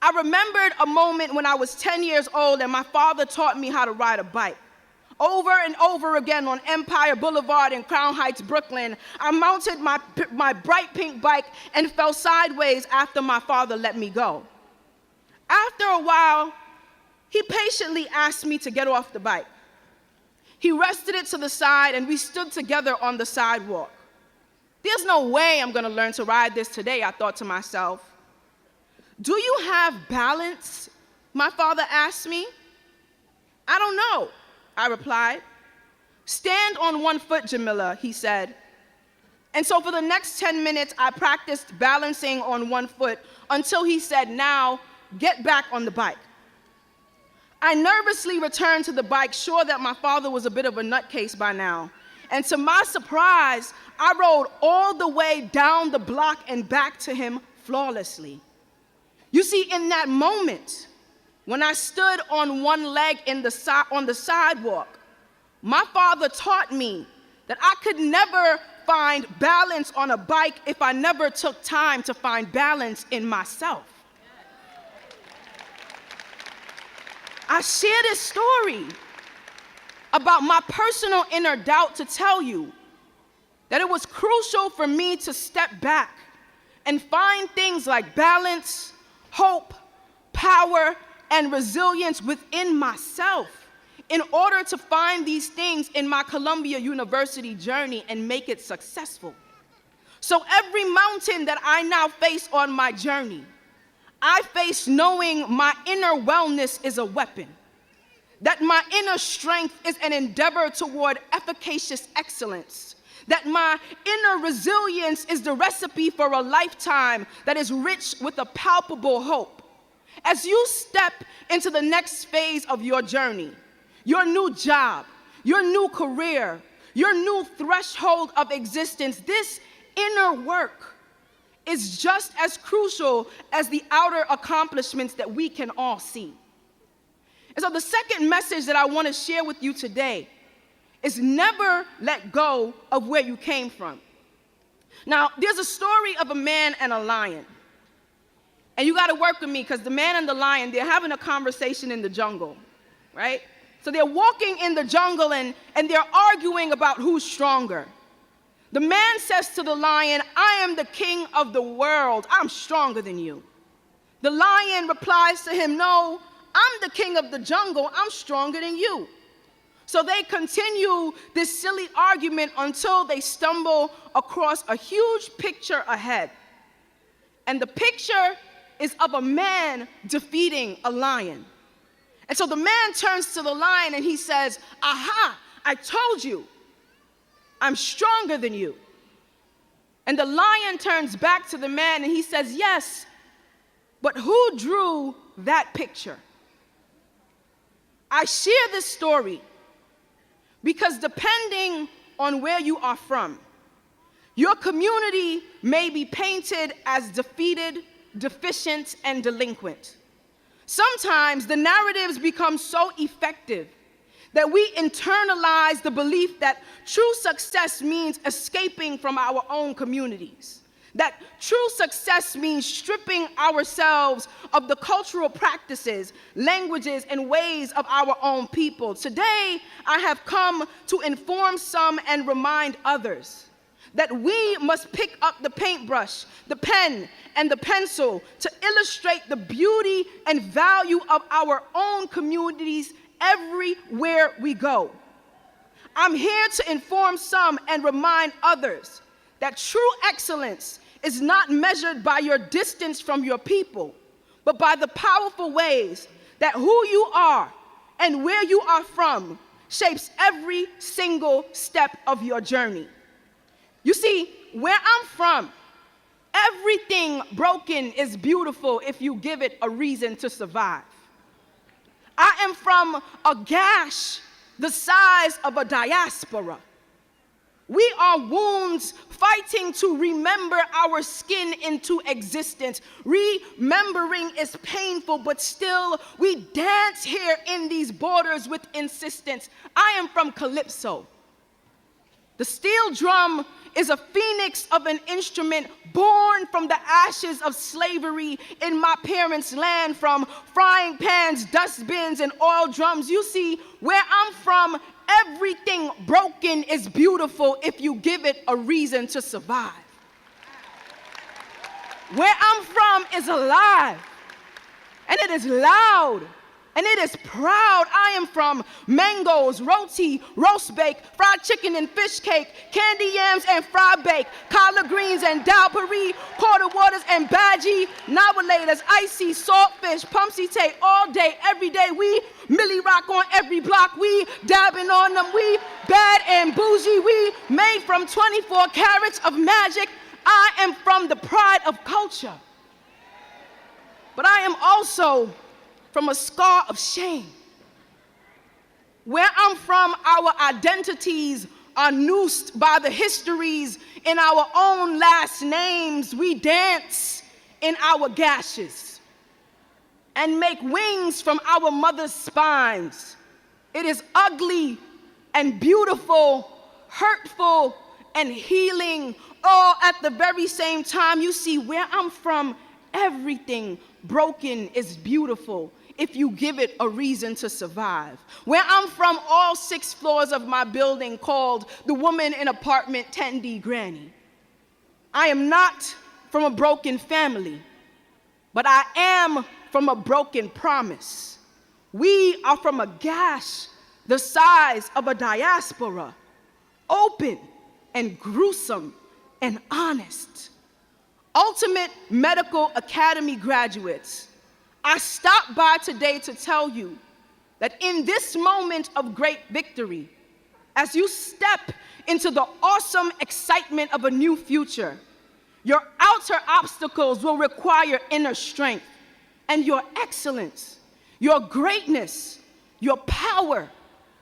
Speaker 7: I remembered a moment when I was 10 years old and my father taught me how to ride a bike. Over and over again on Empire Boulevard in Crown Heights, Brooklyn, I mounted my bright pink bike and fell sideways after my father let me go. After a while, he patiently asked me to get off the bike. He rested it to the side and we stood together on the sidewalk. There's no way I'm gonna learn to ride this today, I thought to myself. Do you have balance? My father asked me. I don't know, I replied. Stand on one foot, Jamila, he said. And so for the next 10 minutes, I practiced balancing on one foot until he said, now get back on the bike. I nervously returned to the bike, sure that my father was a bit of a nutcase by now. And to my surprise, I rode all the way down the block and back to him flawlessly. You see, in that moment, when I stood on one leg on the sidewalk, my father taught me that I could never find balance on a bike if I never took time to find balance in myself. I share this story about my personal inner doubt to tell you that it was crucial for me to step back and find things like balance, hope, power, and resilience within myself in order to find these things in my Columbia University journey and make it successful. So every mountain that I now face on my journey, I face knowing my inner wellness is a weapon, that my inner strength is an endeavor toward efficacious excellence, that my inner resilience is the recipe for a lifetime that is rich with a palpable hope. As you step into the next phase of your journey, your new job, your new career, your new threshold of existence, this inner work is just as crucial as the outer accomplishments that we can all see. And so the second message that I want to share with you today is never let go of where you came from. Now, there's a story of a man and a lion. And you got to work with me because the man and the lion, they're having a conversation in the jungle, right? So they're walking in the jungle and they're arguing about who's stronger. The man says to the lion, I am the king of the world. I'm stronger than you. The lion replies to him, no, I'm the king of the jungle. I'm stronger than you. So they continue this silly argument until they stumble across a huge picture ahead. And the picture is of a man defeating a lion. And so the man turns to the lion and he says, aha, I told you, I'm stronger than you. And the lion turns back to the man and he says, yes, but who drew that picture? I share this story because depending on where you are from, your community may be painted as defeated, deficient, and delinquent. Sometimes the narratives become so effective that we internalize the belief that true success means escaping from our own communities, That true success means stripping ourselves of the cultural practices, languages, and ways of our own people. Today, I have come to inform some and remind others that we must pick up the paintbrush, the pen, and the pencil to illustrate the beauty and value of our own communities everywhere we go. I'm here to inform some and remind others that true excellence is not measured by your distance from your people, but by the powerful ways that who you are and where you are from shapes every single step of your journey. You see, where I'm from, everything broken is beautiful if you give it a reason to survive. I am from a gash the size of a diaspora. We are wounds fighting to remember our skin into existence. Remembering is painful, but still we dance here in these borders with insistence. I am from Calypso. The steel drum is a phoenix of an instrument born from the ashes of slavery in my parents' land, from frying pans, dustbins, and oil drums. You see, where I'm from, everything broken is beautiful if you give it a reason to survive. Where I'm from is alive, and it is loud, and it is proud. I am from mangoes, roti, roast bake, fried chicken and fish cake, candy yams and fried bake, collard greens and dal pari, quarter waters and bhaji, nawalators, icy, saltfish, pumpsite all day, every day. We Millie Rock on every block. We dabbing on them. We bad and bougie. We made from 24 carats of magic. I am from the pride of culture. But I am also from a scar of shame. Where I'm from, our identities are noosed by the histories in our own last names. We dance in our gashes and make wings from our mother's spines. It is ugly and beautiful, hurtful and healing, all at the very same time. You see, where I'm from, everything broken is beautiful if you give it a reason to survive. Where I'm from, all 6 floors of my building called the woman in apartment 10D Granny. I am not from a broken family, but I am from a broken promise. We are from a gash the size of a diaspora, open and gruesome and honest. Ultimate Medical Academy graduates, I stopped by today to tell you that in this moment of great victory, as you step into the awesome excitement of a new future, your outer obstacles will require inner strength, and your excellence, your greatness, your power,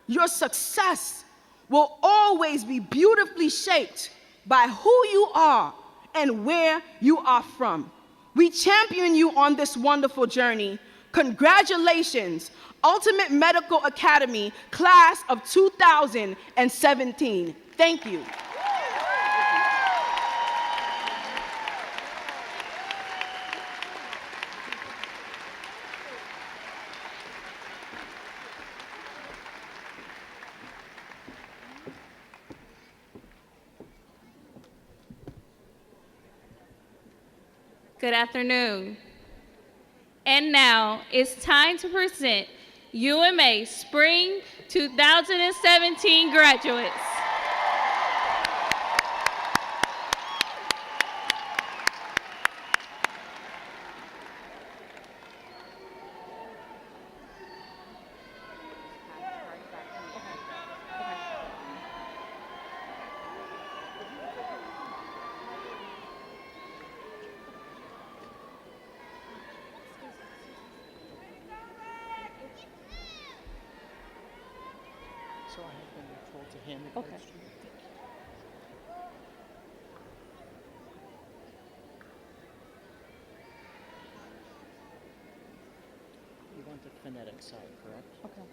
Speaker 7: your success will always be beautifully shaped by who you are and where you are from. We champion you on this wonderful journey. Congratulations, Ultimate Medical Academy, class of 2017. Thank you.
Speaker 15: Good afternoon. And now it's time to present UMA Spring 2017 graduates.
Speaker 2: So I have been told to hand the cards to you. You want the phonetic side, correct? Okay.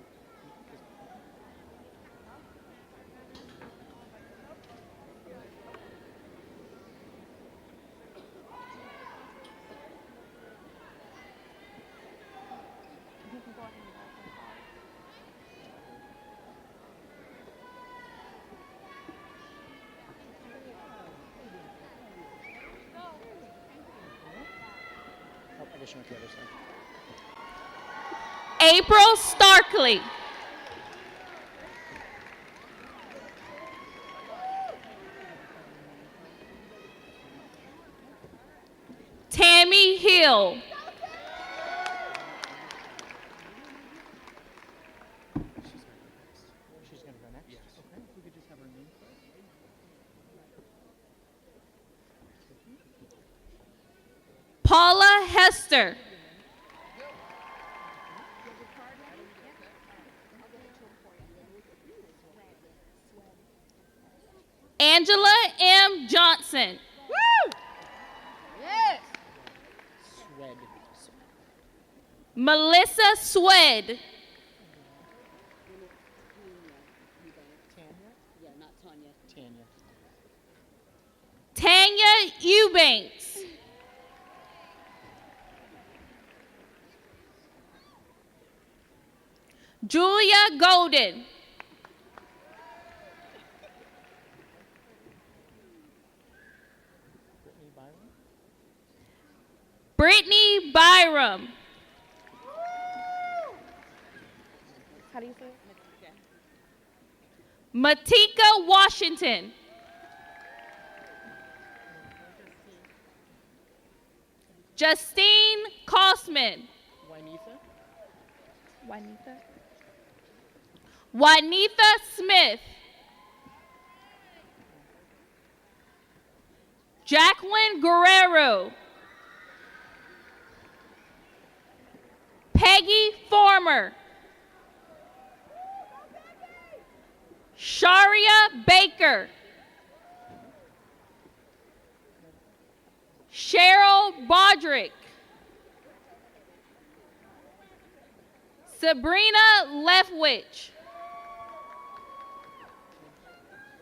Speaker 15: April Starkley. Tammy Hill. Paula Hester. Angela M. Johnson.
Speaker 16: Woo! Yes.
Speaker 15: Melissa Swed. Tanya Eubanks. Julia Golden. Brittany Byram. How do you say it? Matika Washington. Justine Kosman. Juanita Smith. Jacqueline Guerrero. Peggy Former. Sharia Baker. Cheryl Bodrick. Sabrina Lefwich.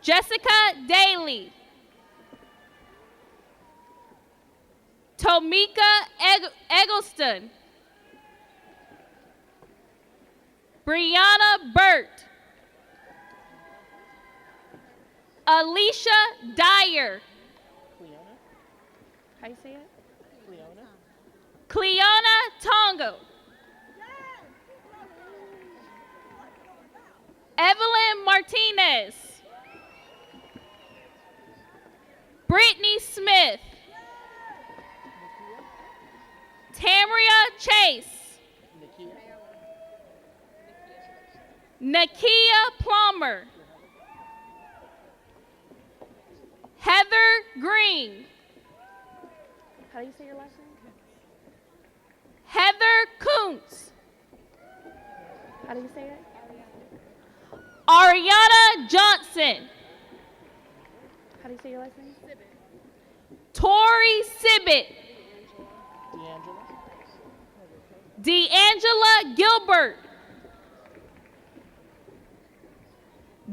Speaker 15: Jessica Daly. Tomika Eggleston. Brianna Burt. Alicia Dyer. How you say it? Cleona Tongo. Evelyn Martinez. Brittany Smith. Tamria Chase. Nakia Plummer. Heather Green. How do you say your last name? Heather Kuntz. How do you say it? Ariana Johnson. How do you say your last name? Tori Sibbett. D'Angela Gilbert.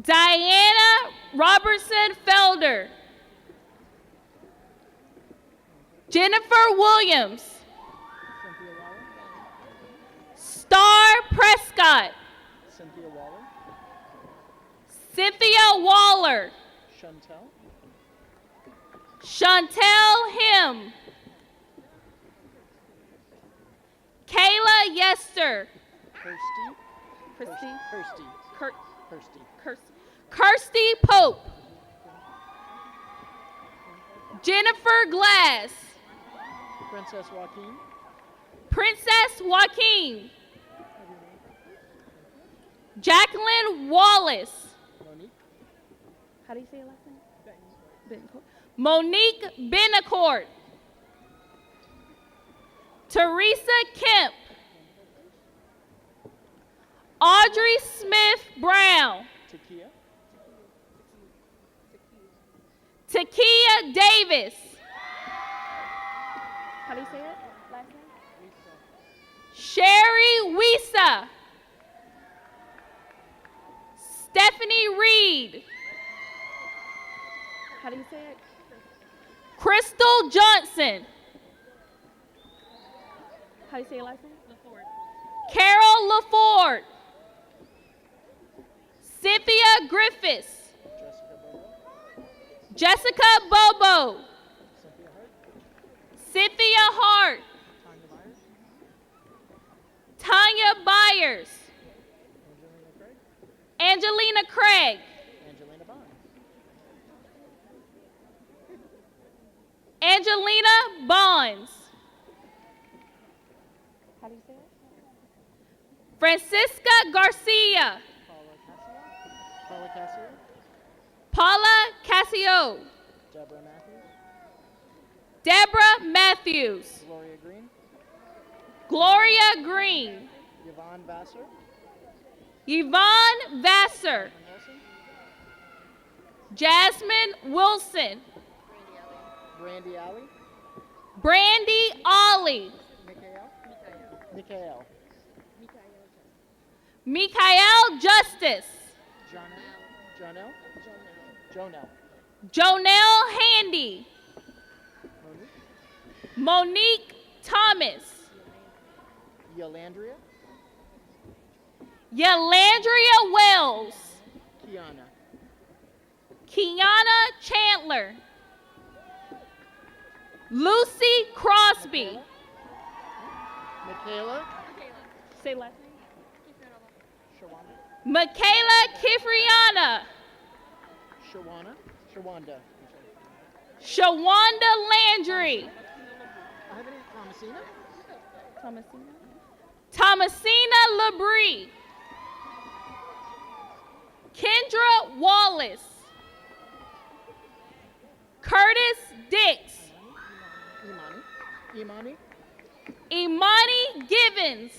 Speaker 15: Diana Robertson Felder. Jennifer Williams. Star Prescott. Cynthia Waller. Chantel Him. Kayla Yester. Kirsty Pope. Jennifer Glass. Princess Joaquin. Jacqueline Wallace. How do you say your last name? Monique Benacourt. Teresa Kemp. Audrey Smith Brown. Takia Davis. How do you say it? Last name? Sherry Wisa. Stephanie Reed. How do you say it? Crystal Johnson. How do you say your last name? LaFord. Carol LaFord. Cynthia Griffiths. Jessica Bobo. Cynthia Hart. Tanya Byers. Angelina Craig.
Speaker 17: Angelina Bonds.
Speaker 15: Angelina Bonds. How do you say it? Francisca Garcia.
Speaker 17: Paula Cassio.
Speaker 15: Paula Cassio.
Speaker 17: Deborah Matthews.
Speaker 15: Deborah Matthews.
Speaker 17: Gloria Green.
Speaker 15: Gloria Green.
Speaker 17: Yvonne Vassar.
Speaker 15: Yvonne Vassar.
Speaker 17: Wilson.
Speaker 15: Jasmine Wilson.
Speaker 17: Brandy Alley.
Speaker 15: Brandy Ollie.
Speaker 17: Mikhail.
Speaker 15: Mikael Justice.
Speaker 17: Jonelle. Jonelle.
Speaker 15: Jonelle Handy. Monique Thomas.
Speaker 17: Yolandria.
Speaker 15: Yolandria Wells.
Speaker 17: Kiana.
Speaker 15: Kiana Chandler. Lucy Crosby.
Speaker 17: Michaela.
Speaker 15: Say last name.
Speaker 17: Shawanda.
Speaker 15: Michaela Kifriana.
Speaker 17: Shawanda.
Speaker 15: Shawanda Landry.
Speaker 17: I have any Thomasina.
Speaker 15: Thomasina Labrie. Kendra Wallace. Curtis Dix.
Speaker 17: Imani.
Speaker 15: Imani Givens.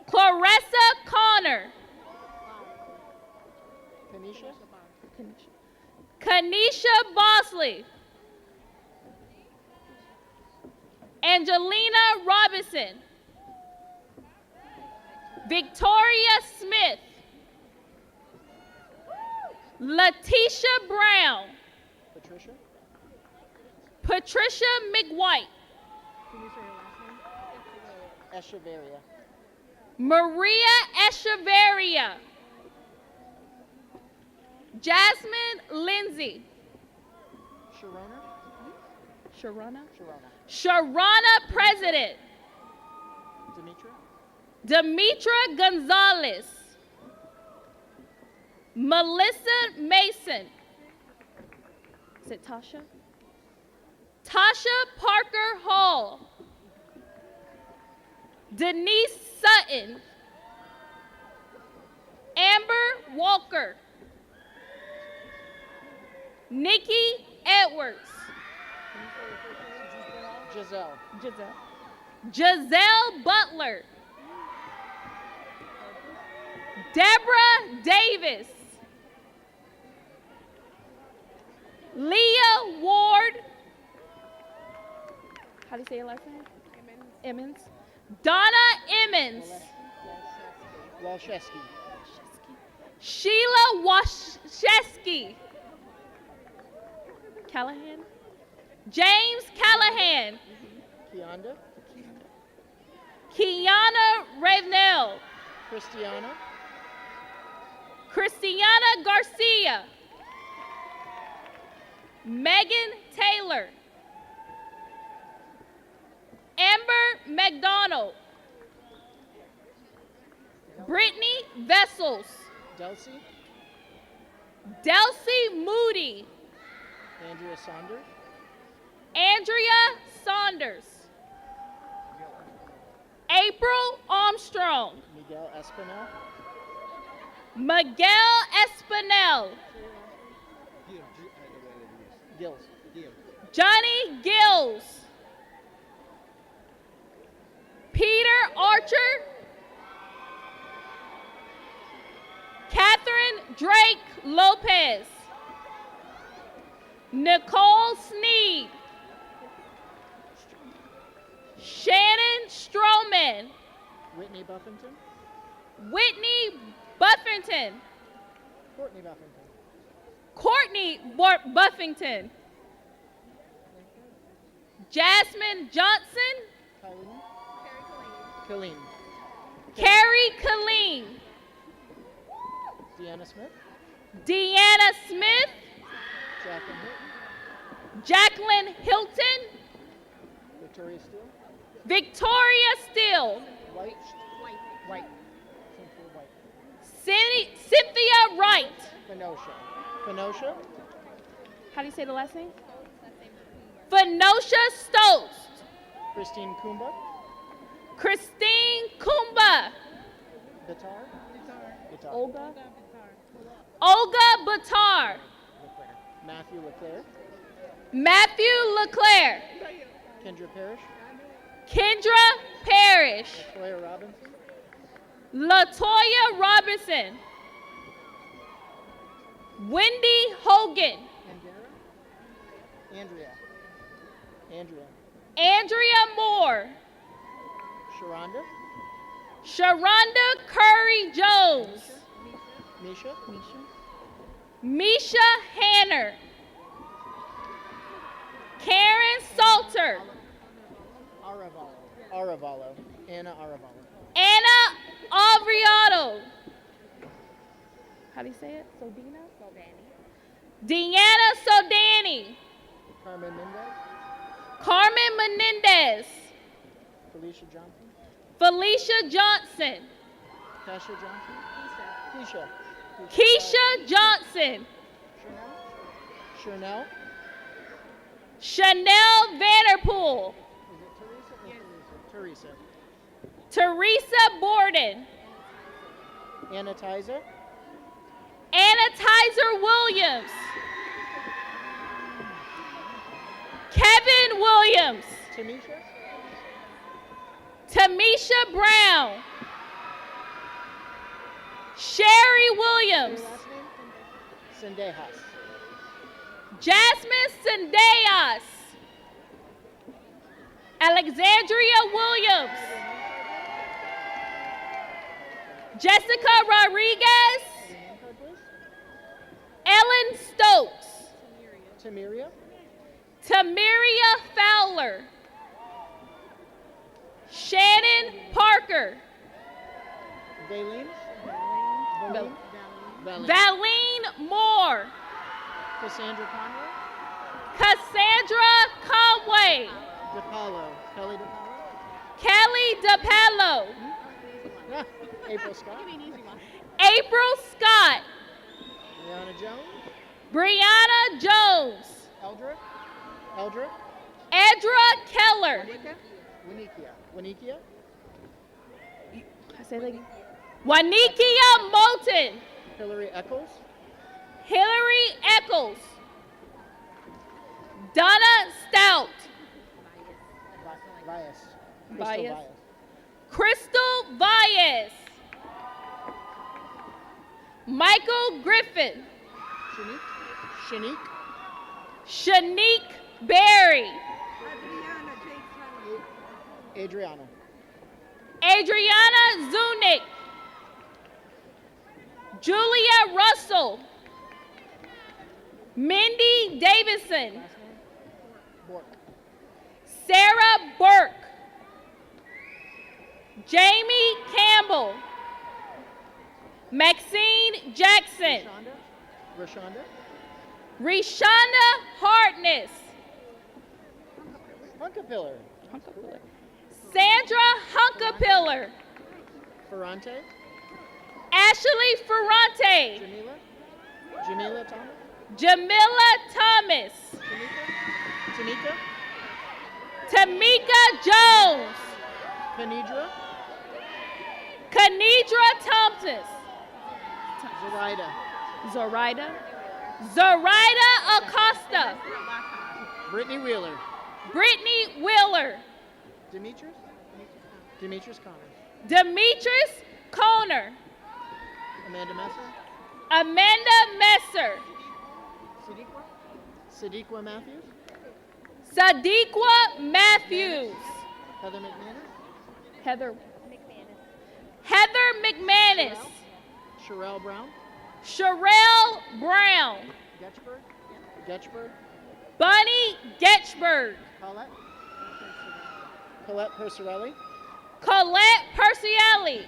Speaker 15: Clarissa Connor. Kanisha Bosley. Angelina Robinson. Victoria Smith. Letitia Brown. Patricia McWhite.
Speaker 17: Can you say your last name? Echeverria.
Speaker 15: Maria Echeverria. Jasmine Lindsay. Sharana President. Demetra Gonzalez. Melissa Mason. Is it Tasha? Tasha Parker Hall. Denise Sutton. Amber Walker. Nikki Edwards. Giselle Butler. Deborah Davis. Leah Ward. How do you say your last name? Emmons. Donna Emmons.
Speaker 17: Walszewski.
Speaker 15: Sheila Washewski. Callahan. James Callahan. Kiana Ravenel. Christiana Garcia. Megan Taylor. Amber McDonald. Brittany Vessels. Delcy Moody. Andrea Saunders. April Armstrong. Miguel Espinel. Johnny Gills. Peter Archer. Catherine Drake Lopez. Nicole Sneed. Shannon Stroman.
Speaker 17: Whitney Buffington.
Speaker 15: Whitney Buffington.
Speaker 17: Courtney Buffington.
Speaker 15: Courtney Buffington. Jasmine Johnson.
Speaker 17: Colleen.
Speaker 15: Carrie Colleen.
Speaker 17: Deanna Smith.
Speaker 15: Deanna Smith.
Speaker 17: Jacqueline Hilton.
Speaker 15: Jacqueline Hilton.
Speaker 17: Victoria Steele.
Speaker 15: Victoria Steele.
Speaker 17: White. White.
Speaker 15: Cynthia Wright.
Speaker 17: Phenosha.
Speaker 15: How do you say the last name? Phenosha Stokes.
Speaker 17: Christine Kumba.
Speaker 15: Christine Kumba.
Speaker 17: Bitar.
Speaker 15: Olga Batar.
Speaker 17: Matthew Leclerc.
Speaker 15: Matthew Leclerc.
Speaker 17: Kendra Parrish.
Speaker 15: Kendra Parrish.
Speaker 17: Claire Robinson.
Speaker 15: Latoya Robinson. Wendy Hogan. Andrea Moore. Sharonda Curry Jones. Misha Hanner. Karen Salter.
Speaker 17: Aravalo. Anna Aravalo.
Speaker 15: Anna Avriado. How do you say it? Sodina? Deanna Sodani. Carmen Menendez. Felicia Johnson. Keisha Johnson. Chanel Vanderpool. Teresa Borden.
Speaker 17: Anna Tizer.
Speaker 15: Williams. Kevin Williams. Tamisha Brown. Sherry Williams.
Speaker 17: Sendejas.
Speaker 15: Jasmine Sendejas. Alexandria Williams. Jessica Rodriguez. Ellen Stokes. Tamiria Fowler. Shannon Parker. Valine Moore.
Speaker 17: Cassandra Conway.
Speaker 15: Cassandra Conway. Kelly DePello.
Speaker 17: April Scott.
Speaker 15: April Scott. Brianna Jones. Edra Keller. Wanikia Moulton.
Speaker 17: Hillary
Speaker 15: Eccles. Donna Stout. Crystal Valles. Michael Griffin. Shanique Berry.
Speaker 17: Adriana
Speaker 15: Zunick. Julia Russell. Mindy Davidson. Sarah Burke. Jamie Campbell. Maxine Jackson. Reshonda Hartness. Sandra Hunkapiller. Ashley Ferrante. Jamila Thomas. Tamika Jones. Kanidra Thompson. Zoraida Acosta.
Speaker 17: Brittany Wheeler. Demetrius
Speaker 15: Conner.
Speaker 17: Amanda
Speaker 15: Messer.
Speaker 17: Sadiqua
Speaker 15: Matthews.
Speaker 17: Heather
Speaker 15: McManus.
Speaker 17: Sherelle
Speaker 15: Brown.
Speaker 17: Getchberg.
Speaker 15: Bunny Getchberg.
Speaker 17: Colette Percielli.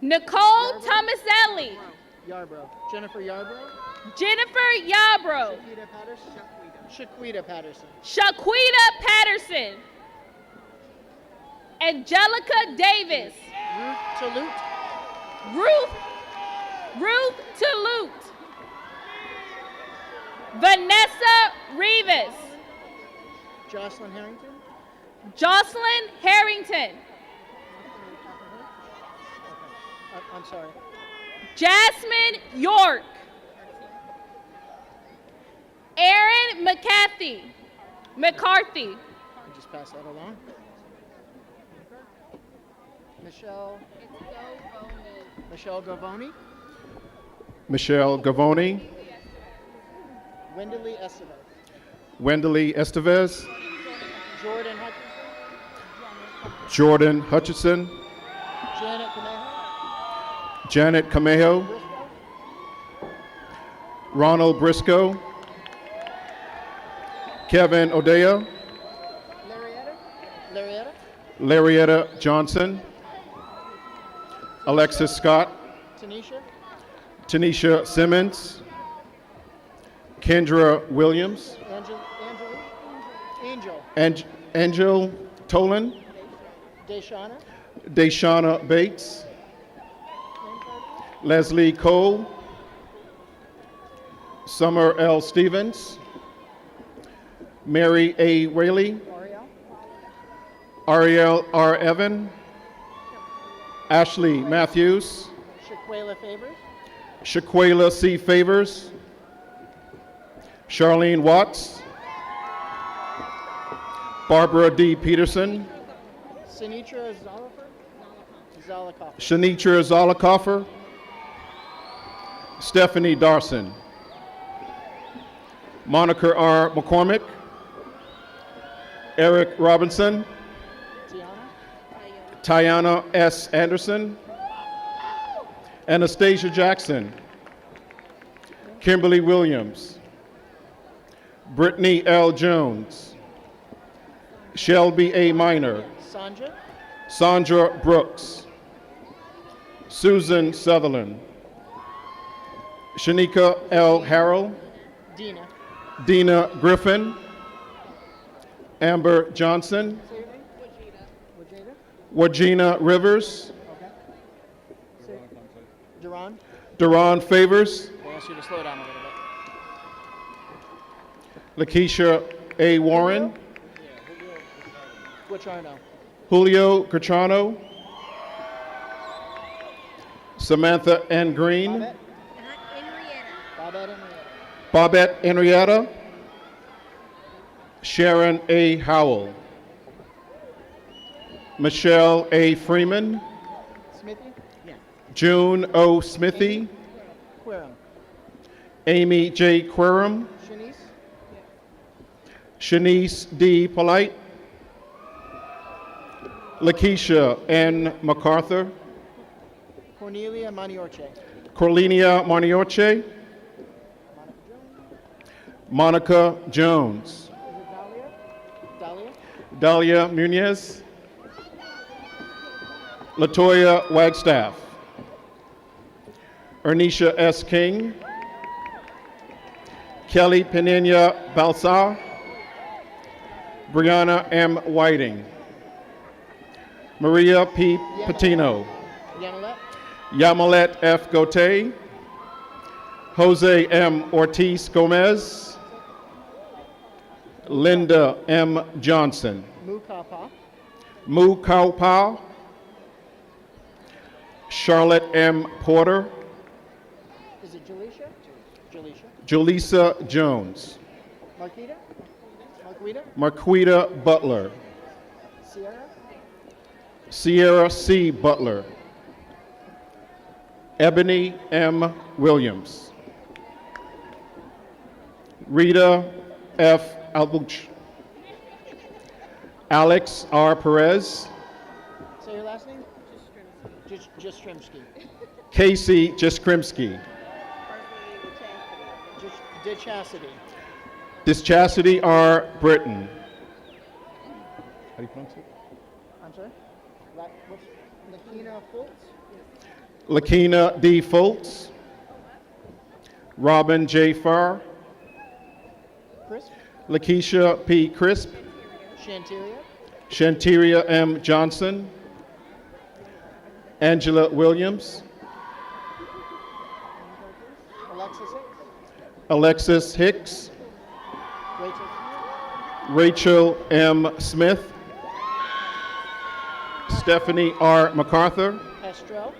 Speaker 15: Nicole Tomaselli.
Speaker 17: Jennifer Yarbrough.
Speaker 15: Jennifer Yarbrough.
Speaker 17: Shaquita Patterson.
Speaker 15: Shaquita Patterson. Angelica Davis.
Speaker 17: Ruth Talute.
Speaker 15: Ruth Talute. Vanessa Rivas.
Speaker 17: Jocelyn Harrington.
Speaker 15: Jocelyn Harrington.
Speaker 17: I'm sorry.
Speaker 15: Jasmine York. Aaron McCarthy.
Speaker 17: Just pass that along. Michelle Gavoni.
Speaker 18: Michelle Gavoni.
Speaker 17: Wendeley Estevez.
Speaker 18: Wendeley Estevez.
Speaker 17: Jordan Hutchinson.
Speaker 18: Jordan Hutchinson.
Speaker 17: Janet Camejo.
Speaker 18: Janet Camejo. Ronald Briscoe. Kevin Odea. Larietta Johnson. Alexis Scott. Tanisha Simmons. Kendra Williams. Angel Tolan. Deshauna Bates. Leslie Cole. Summer L. Stevens. Mary A. Whaley. Ariel R. Evan. Ashley Matthews.
Speaker 17: Shaquela Favors.
Speaker 18: Shaquela C. Favors. Charlene Watts. Barbara D. Peterson.
Speaker 17: Sinitra Zolikoff.
Speaker 18: Shanitra Zollicoffer. Stephanie Darson. Monica R. McCormick. Eric Robinson. Tiana S. Anderson. Anastasia Jackson. Kimberly Williams. Brittany L. Jones. Shelby A. Minor. Sandra Brooks. Susan Sutherland. Shanika L. Harrell. Dina Griffin. Amber Johnson. Wajina Rivers. Duran Favors.
Speaker 17: They ask you to slow down a little bit.
Speaker 18: Lakeisha A. Warren.
Speaker 17: Guatrano.
Speaker 18: Julio Catrano. Samantha N. Green. Bobette Henrietta. Sharon A. Howell. Michelle A. Freeman.
Speaker 17: Smithy? Yeah.
Speaker 18: June O. Smithy.
Speaker 17: Querum.
Speaker 18: Amy J. Querum. Shanice D. Polite. Lakeisha N. MacArthur.
Speaker 17: Cornelia Maniorche.
Speaker 18: Corlinia Marniorche. Monica Jones. Dahlia Munez. Latoya Wagstaff. Ernisha S. King. Kelly Penina Balsar. Brianna M. Whiting. Maria P. Patino. Yamilet F. Gauthier. Jose M. Ortiz Gomez. Linda M. Johnson. Mu Kaupa. Charlotte M. Porter.
Speaker 17: Is it Jaleisha?
Speaker 18: Julissa Jones. Marquita Butler. Sierra C. Butler. Ebony M. Williams. Rita F. Albuch. Alex R. Perez.
Speaker 17: Say your last name? Jastrzymski.
Speaker 18: Casey Jaskrimsky.
Speaker 17: DeChastity.
Speaker 18: Dischastity R. Britton. How do you pronounce it?
Speaker 17: I'm sorry? What's Lakina Fultz?
Speaker 18: Lakina D. Fultz. Robin J. Farr. Lakeisha P. Crisp,
Speaker 17: Shanteria.
Speaker 18: Shanteria M. Johnson, Angela Williams,
Speaker 17: Alexis Hicks.
Speaker 18: Alexis Hicks,
Speaker 17: Rachel
Speaker 18: Rachel
Speaker 17: Smith.
Speaker 18: M. Smith, Stephanie R. MacArthur,
Speaker 17: Pastrell.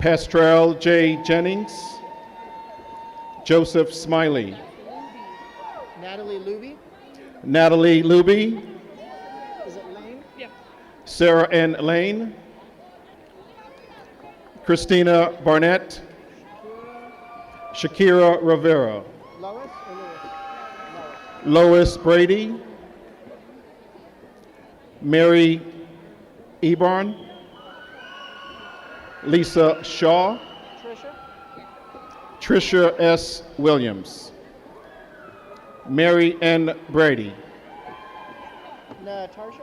Speaker 18: Pastrell J. Jennings, Joseph Smiley,
Speaker 17: Natalie Luby.
Speaker 18: Natalie Luby,
Speaker 17: Is it Lane? Yeah.
Speaker 18: Sarah N. Lane, Christina Barnett, Shakira Rivera,
Speaker 17: Lois or Lewis?
Speaker 18: Lois Brady, Mary Ebarn, Lisa Shaw,
Speaker 17: Trisha.
Speaker 18: Tricia S. Williams, Mary N. Brady,
Speaker 17: Natasha.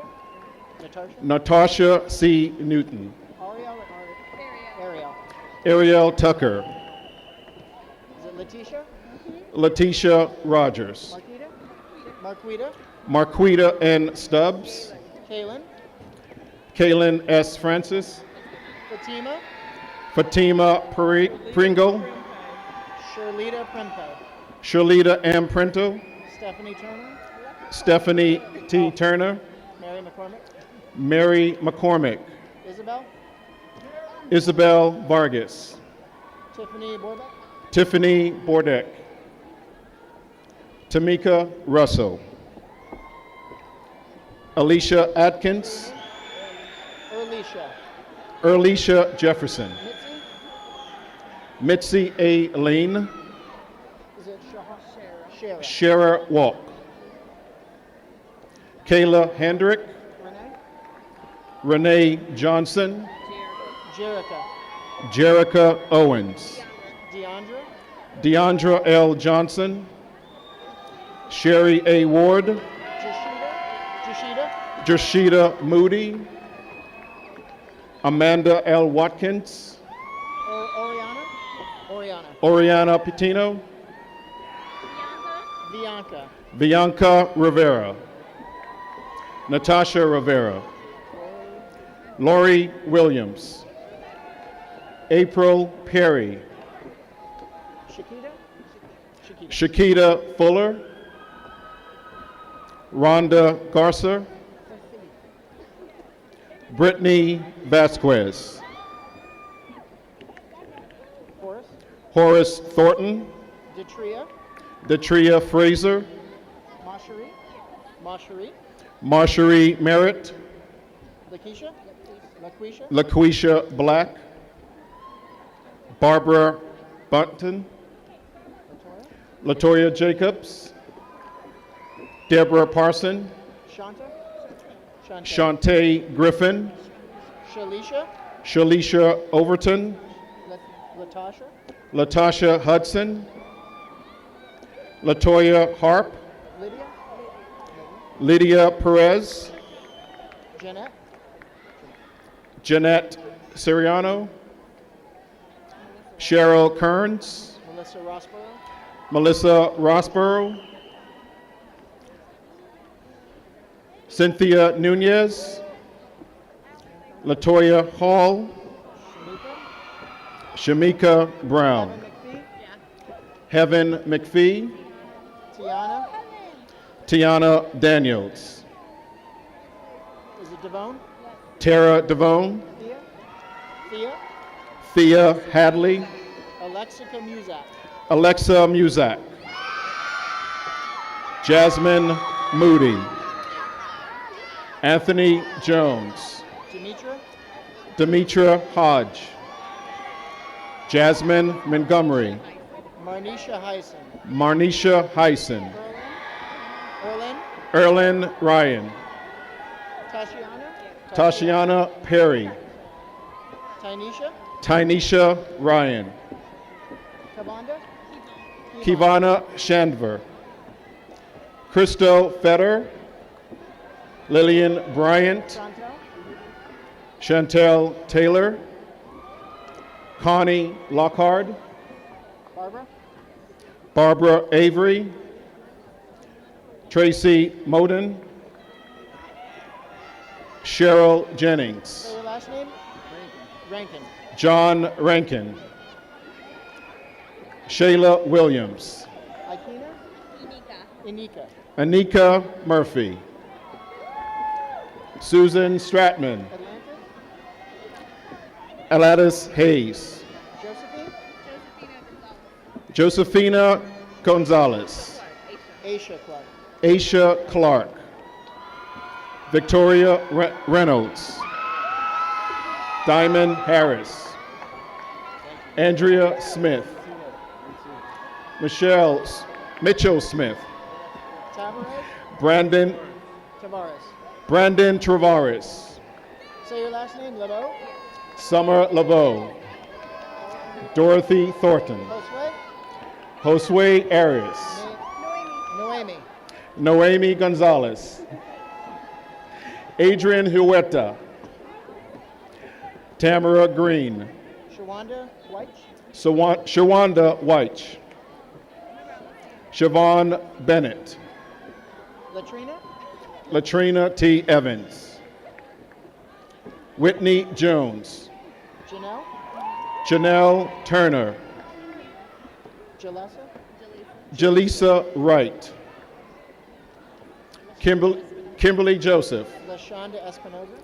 Speaker 17: Natasha.
Speaker 18: Natasha C. Newton,
Speaker 17: Ariel or Ariel?
Speaker 18: Ariel Tucker,
Speaker 17: Is it Letitia?
Speaker 18: Letitia Rogers,
Speaker 17: Marquita.
Speaker 18: Marquita N. Stubbs,
Speaker 17: Kaylin.
Speaker 18: Kaylin S. Francis,
Speaker 17: Fatima.
Speaker 18: Fatima Pringle,
Speaker 17: Shirlita Prempo.
Speaker 18: Shalita M. Prento,
Speaker 17: Stephanie Turner.
Speaker 18: Stephanie T. Turner,
Speaker 17: Mary McCormick.
Speaker 18: Mary McCormick,
Speaker 17: Isabel.
Speaker 18: Isabel Vargas,
Speaker 17: Tiffany Borbeck.
Speaker 18: Tiffany Bordeck, Tamika Russell, Alicia Atkins,
Speaker 17: Erlisha.
Speaker 18: Erlisha Jefferson, Mitzi A. Lane,
Speaker 17: Is it Shara?
Speaker 18: Shara Walk, Kayla Hendrick, Renee Johnson,
Speaker 17: Jerica.
Speaker 18: Jerica Owens,
Speaker 17: Deandra.
Speaker 18: Deandra L. Johnson, Sherry A. Ward,
Speaker 17: Jashida.
Speaker 18: Jashida Moody, Amanda L. Watkins,
Speaker 17: Oriana.
Speaker 18: Oriana Pitino,
Speaker 17: Bianca.
Speaker 18: Bianca Rivera, Natasha Rivera, Lori Williams, April Perry, Shakita Fuller, Rhonda Garcer, Brittany Vasquez, Horace Thornton,
Speaker 17: Detria.
Speaker 18: Detria Fraser,
Speaker 17: Masherie.
Speaker 18: Marsherie Merritt,
Speaker 17: Lakeisha. LaQuisha.
Speaker 18: LaQuisha Black, Barbara Bunton, Latoya Jacobs, Deborah Parson,
Speaker 17: Shanta.
Speaker 18: Shantae Griffin,
Speaker 17: Shalisha.
Speaker 18: Shalisha Overton,
Speaker 17: Latasha.
Speaker 18: Latasha Hudson, Latoya Harp,
Speaker 17: Lydia.
Speaker 18: Lydia Perez,
Speaker 17: Jeanette.
Speaker 18: Jeanette Siriano, Cheryl Kearns,
Speaker 17: Melissa Rossborough.
Speaker 18: Melissa Rossborough, Cynthia Nunez, Latoya Hall, Shamika Brown, Heaven McPhee,
Speaker 17: Tiana.
Speaker 18: Tiana Daniels,
Speaker 17: Is it Devone?
Speaker 18: Tara Devone,
Speaker 17: Thea.
Speaker 18: Thea Hadley,
Speaker 17: Alexica Muzak.
Speaker 18: Alexa Muzak, Jasmine Moody, Anthony Jones,
Speaker 17: Demetra.
Speaker 18: Demetra Hodge, Jasmine Montgomery,
Speaker 17: Marnisha Heisen.
Speaker 18: Marnisha Heisen,
Speaker 17: Erlyn.
Speaker 18: Erlyn Ryan,
Speaker 17: Tashiana.
Speaker 18: Tashiana Perry,
Speaker 17: Tynesha.
Speaker 18: Tynesha Ryan,
Speaker 17: Kabanda.
Speaker 18: Kivana Chandver, Christo Fetter, Lillian Bryant, Chantel Taylor, Connie Lockhard,
Speaker 17: Barbara.
Speaker 18: Barbara Avery, Tracy Moden. Cheryl Jennings.
Speaker 17: Say your last name? Rankin.
Speaker 18: John Rankin. Shayla Williams.
Speaker 17: Ikena? Inika.
Speaker 18: Anika Murphy. Susan Stratman. Aladis Hayes.
Speaker 17: Josephine?
Speaker 18: Josephina Gonzalez.
Speaker 17: Aisha Clark.
Speaker 18: Aisha Clark. Victoria Reynolds. Diamond Harris. Andrea Smith. Mitchell Smith.
Speaker 17: Tavares?
Speaker 18: Brandon Travares.
Speaker 17: Say your last name, LeBeau.
Speaker 18: Summer LeBeau. Dorothy Thornton.
Speaker 17: Josue?
Speaker 18: Josue Arias.
Speaker 17: Noemi.
Speaker 18: Noemi Gonzalez. Adrian Huerta. Tamara Green.
Speaker 17: Shawanda White?
Speaker 18: Shawanda White. Siobhan Bennett.
Speaker 17: Latrina?
Speaker 18: Latrina T. Evans. Whitney Jones.
Speaker 17: Janelle?
Speaker 18: Janelle Turner.
Speaker 17: Jalessa?
Speaker 18: Jaleesa Wright. Kimberly Joseph.
Speaker 17: LaShonda Espinoza?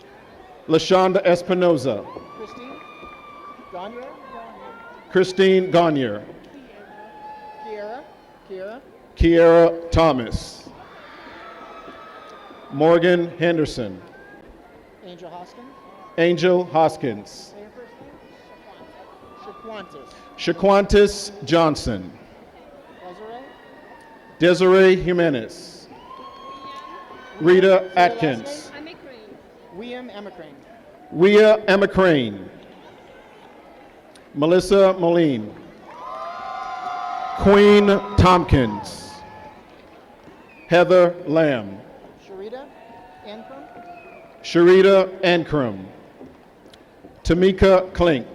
Speaker 18: LaShonda Espinoza.
Speaker 17: Christine? Gagne?
Speaker 18: Christine Gagne.
Speaker 17: Kiera?
Speaker 18: Kiera Thomas. Morgan Henderson.
Speaker 17: Angel Hoskins?
Speaker 18: Angel Hoskins.
Speaker 17: Say your first name? Shaquantis.
Speaker 18: Shaquantis Johnson.
Speaker 17: Desiree?
Speaker 18: Desiree Jimenez. Rita Atkins.
Speaker 17: William Emacrane.
Speaker 18: Wia Emma Crane. Melissa Moline. Queen Tompkins. Heather Lamb.
Speaker 17: Sharita Ancrum?
Speaker 18: Sharita Ancrum. Tamika Klink.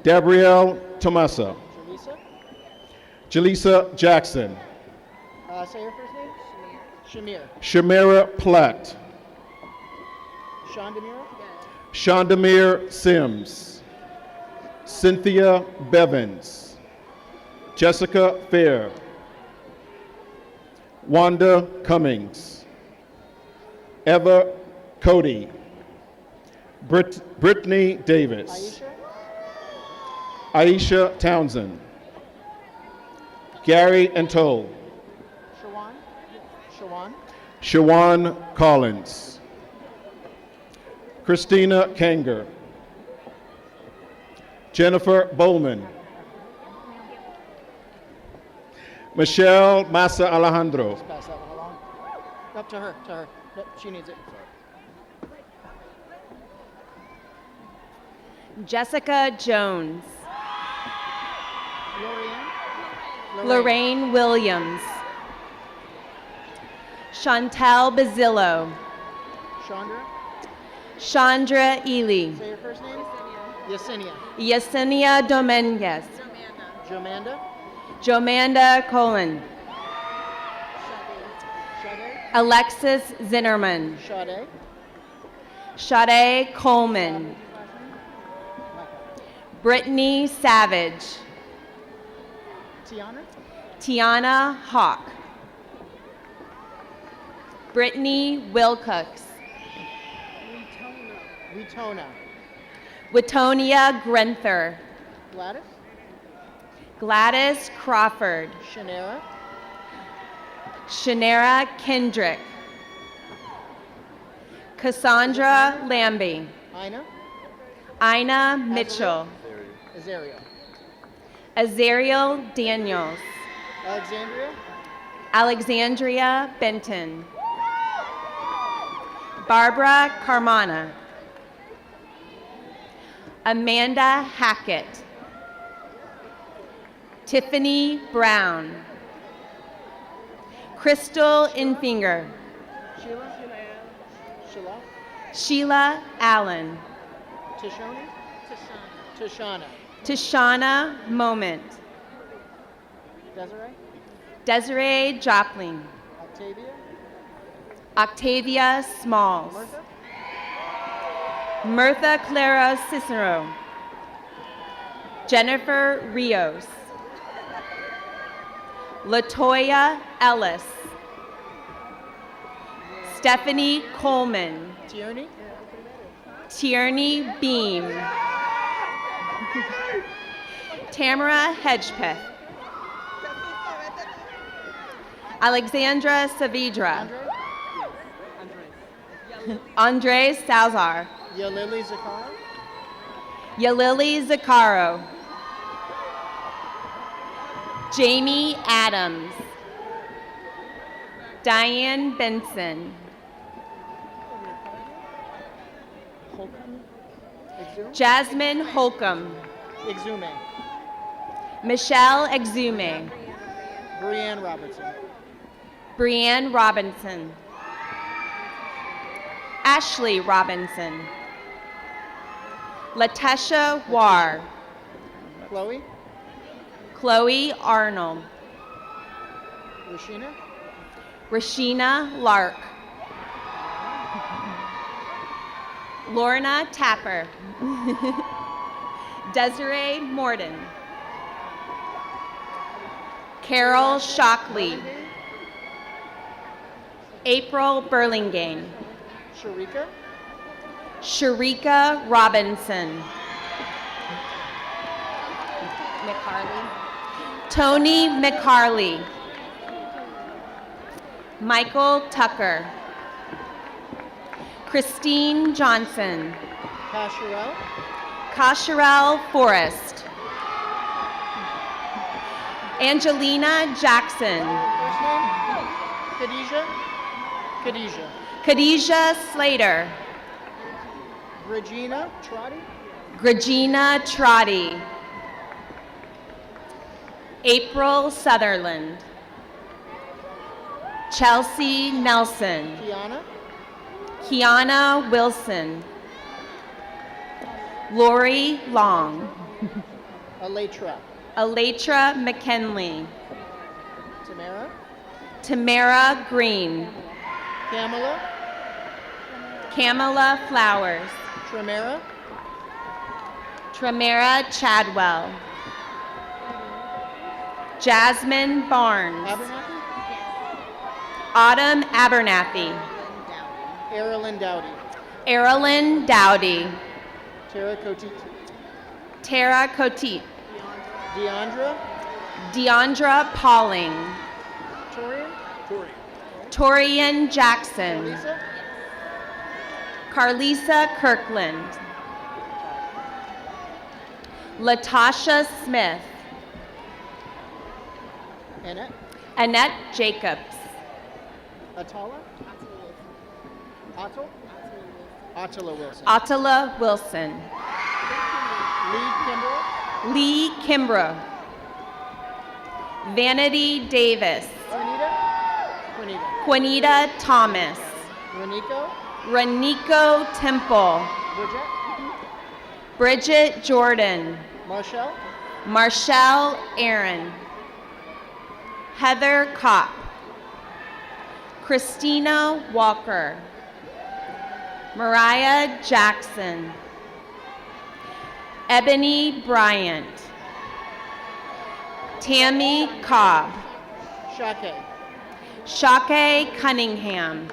Speaker 18: Gabrielle Tomasa. Jaleesa Jackson.
Speaker 17: Say your first name? Shamir.
Speaker 18: Shamira Platt.
Speaker 17: Shondamira?
Speaker 18: Shondamir Sims. Cynthia Bevins. Jessica Fair. Wanda Cummings. Eva Cody. Brittany Davis. Aisha Townsend. Gary Antole. Shawan Collins. Christina Kanger. Jennifer Bowman. Michelle Massa Alejandro.
Speaker 17: Just pass that one along. Up to her. Nope, she needs it.
Speaker 19: Jessica Jones.
Speaker 17: Lorraine
Speaker 19: Williams. Chantel Bazillo. Chandra Ely.
Speaker 17: Say your first name? Yesenia.
Speaker 19: Yesenia Dominguez.
Speaker 17: Jomanda?
Speaker 19: Jomanda Colon.
Speaker 17: Sade?
Speaker 19: Alexis Zinnerman.
Speaker 17: Sade?
Speaker 19: Sade Coleman. Brittany Savage.
Speaker 17: Tiana?
Speaker 19: Tiana Hawk. Brittany Wilcox.
Speaker 17: Witona.
Speaker 19: Witonia Grenther.
Speaker 17: Gladys?
Speaker 19: Gladys Crawford.
Speaker 17: Shanera?
Speaker 19: Shanera Kendrick. Cassandra Lambie.
Speaker 17: Ina?
Speaker 19: Ina Mitchell.
Speaker 17: Azariel?
Speaker 19: Azariel Daniels.
Speaker 17: Alexandria?
Speaker 19: Alexandria Benton. Barbara Carmana. Amanda Hackett. Tiffany Brown. Crystal Infinger.
Speaker 17: Sheila?
Speaker 19: Sheila Allen.
Speaker 17: Tishoni? Tishana.
Speaker 19: Tashana Moment.
Speaker 17: Desiree?
Speaker 19: Desiree Joplin.
Speaker 17: Octavia.
Speaker 19: Octavia Smalls. Mirtha Clara Cicero. Jennifer Rios. Latoya Ellis. Stephanie Coleman.
Speaker 17: Tierney.
Speaker 19: Tierney Beam. Tamara Hedgepeth. Alexandra Saavedra. Andre Salzar.
Speaker 17: Yalili Zakara.
Speaker 19: Yalili Zaccaro. Jamie Adams. Diane Benson. Jasmine Holcomb.
Speaker 17: Exume.
Speaker 19: Michelle Exume.
Speaker 17: Brianne Robertson.
Speaker 19: Brianne Robinson. Ashley Robinson. Latesha War.
Speaker 17: Chloe.
Speaker 19: Chloe Arnold.
Speaker 17: Rashina.
Speaker 19: Rashina Lark. Lorna Tapper. Desiree Morden. Carol Shockley. April Burlingame.
Speaker 17: Sharika.
Speaker 19: Sharika Robinson. McCarley. Tony McCarley. Michael Tucker. Christine Johnson.
Speaker 17: Kasharel.
Speaker 19: Kasharel Forrest. Angelina Jackson.
Speaker 17: First name? Khadijah. Khadijah.
Speaker 19: Khadijah Slater.
Speaker 17: Regina Trotty.
Speaker 19: Regina Trotty. April Sutherland. Chelsea Nelson.
Speaker 17: Kiana.
Speaker 19: Kiana Wilson. Lori Long.
Speaker 17: Alatra.
Speaker 19: Alatra McKinley.
Speaker 17: Tamara.
Speaker 19: Tamara Green.
Speaker 17: Kamala.
Speaker 19: Kamala Flowers.
Speaker 17: Tremera.
Speaker 19: Tremera Chadwell. Jasmine Barnes.
Speaker 17: Abernathy.
Speaker 19: Autumn Abernathy.
Speaker 17: Erilyn Dowdy.
Speaker 19: Erilyn Dowdy.
Speaker 17: Tara Cotit.
Speaker 19: Tara Cotit.
Speaker 17: Deandra.
Speaker 19: Deandra Pauling.
Speaker 17: Torian.
Speaker 19: Torian Jackson.
Speaker 17: Lisa.
Speaker 19: Carlisa Kirkland. Latasha Smith.
Speaker 17: Annette.
Speaker 19: Annette Jacobs.
Speaker 17: Atala. Atul. Attila Wilson.
Speaker 19: Attila Wilson.
Speaker 17: Lee Kimbrough.
Speaker 19: Lee Kimbrough. Vanity Davis.
Speaker 17: Juanita.
Speaker 19: Juanita Thomas.
Speaker 17: Renico.
Speaker 19: Renico Temple.
Speaker 17: Bridget.
Speaker 19: Bridget Jordan.
Speaker 17: Marshall.
Speaker 19: Marshall Aaron. Heather Kopp. Christina Walker. Mariah Jackson. Ebony Bryant. Tammy Cobb.
Speaker 17: Shake.
Speaker 19: Shake Cunningham.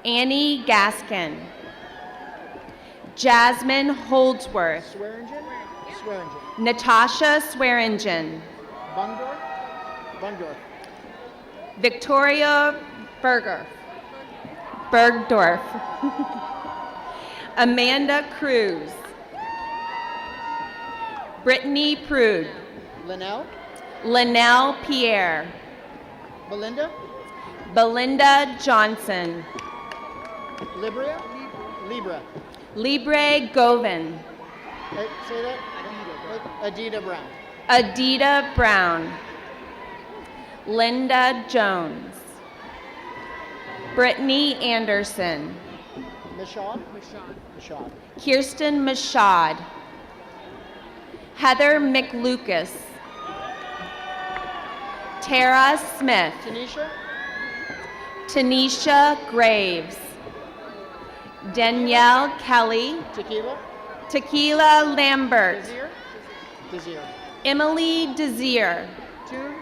Speaker 19: Annie Gaskin. Jasmine Holdsworth.
Speaker 17: Swearingen. Swearingen.
Speaker 19: Natasha Swearingen.
Speaker 17: Bungdorf. Bungdorf.
Speaker 19: Victoria Bergdorf. Amanda Cruz. Brittany Prude.
Speaker 17: Linnell.
Speaker 19: Linnell Pierre.
Speaker 17: Belinda.
Speaker 19: Belinda Johnson.
Speaker 17: Libria. Libra.
Speaker 19: Libre Govan.
Speaker 17: Say that. Adita Brown.
Speaker 19: Adita Brown. Linda Jones. Brittany Anderson.
Speaker 17: Michaud.
Speaker 19: Kirsten Mashad. Heather McLucas. Tara Smith.
Speaker 17: Tanisha.
Speaker 19: Tanisha Graves. Danielle Kelly.
Speaker 17: Tequila.
Speaker 19: Tequila Lambert.
Speaker 17: Desir. Desir.
Speaker 19: Emily Desir.
Speaker 17: Toon.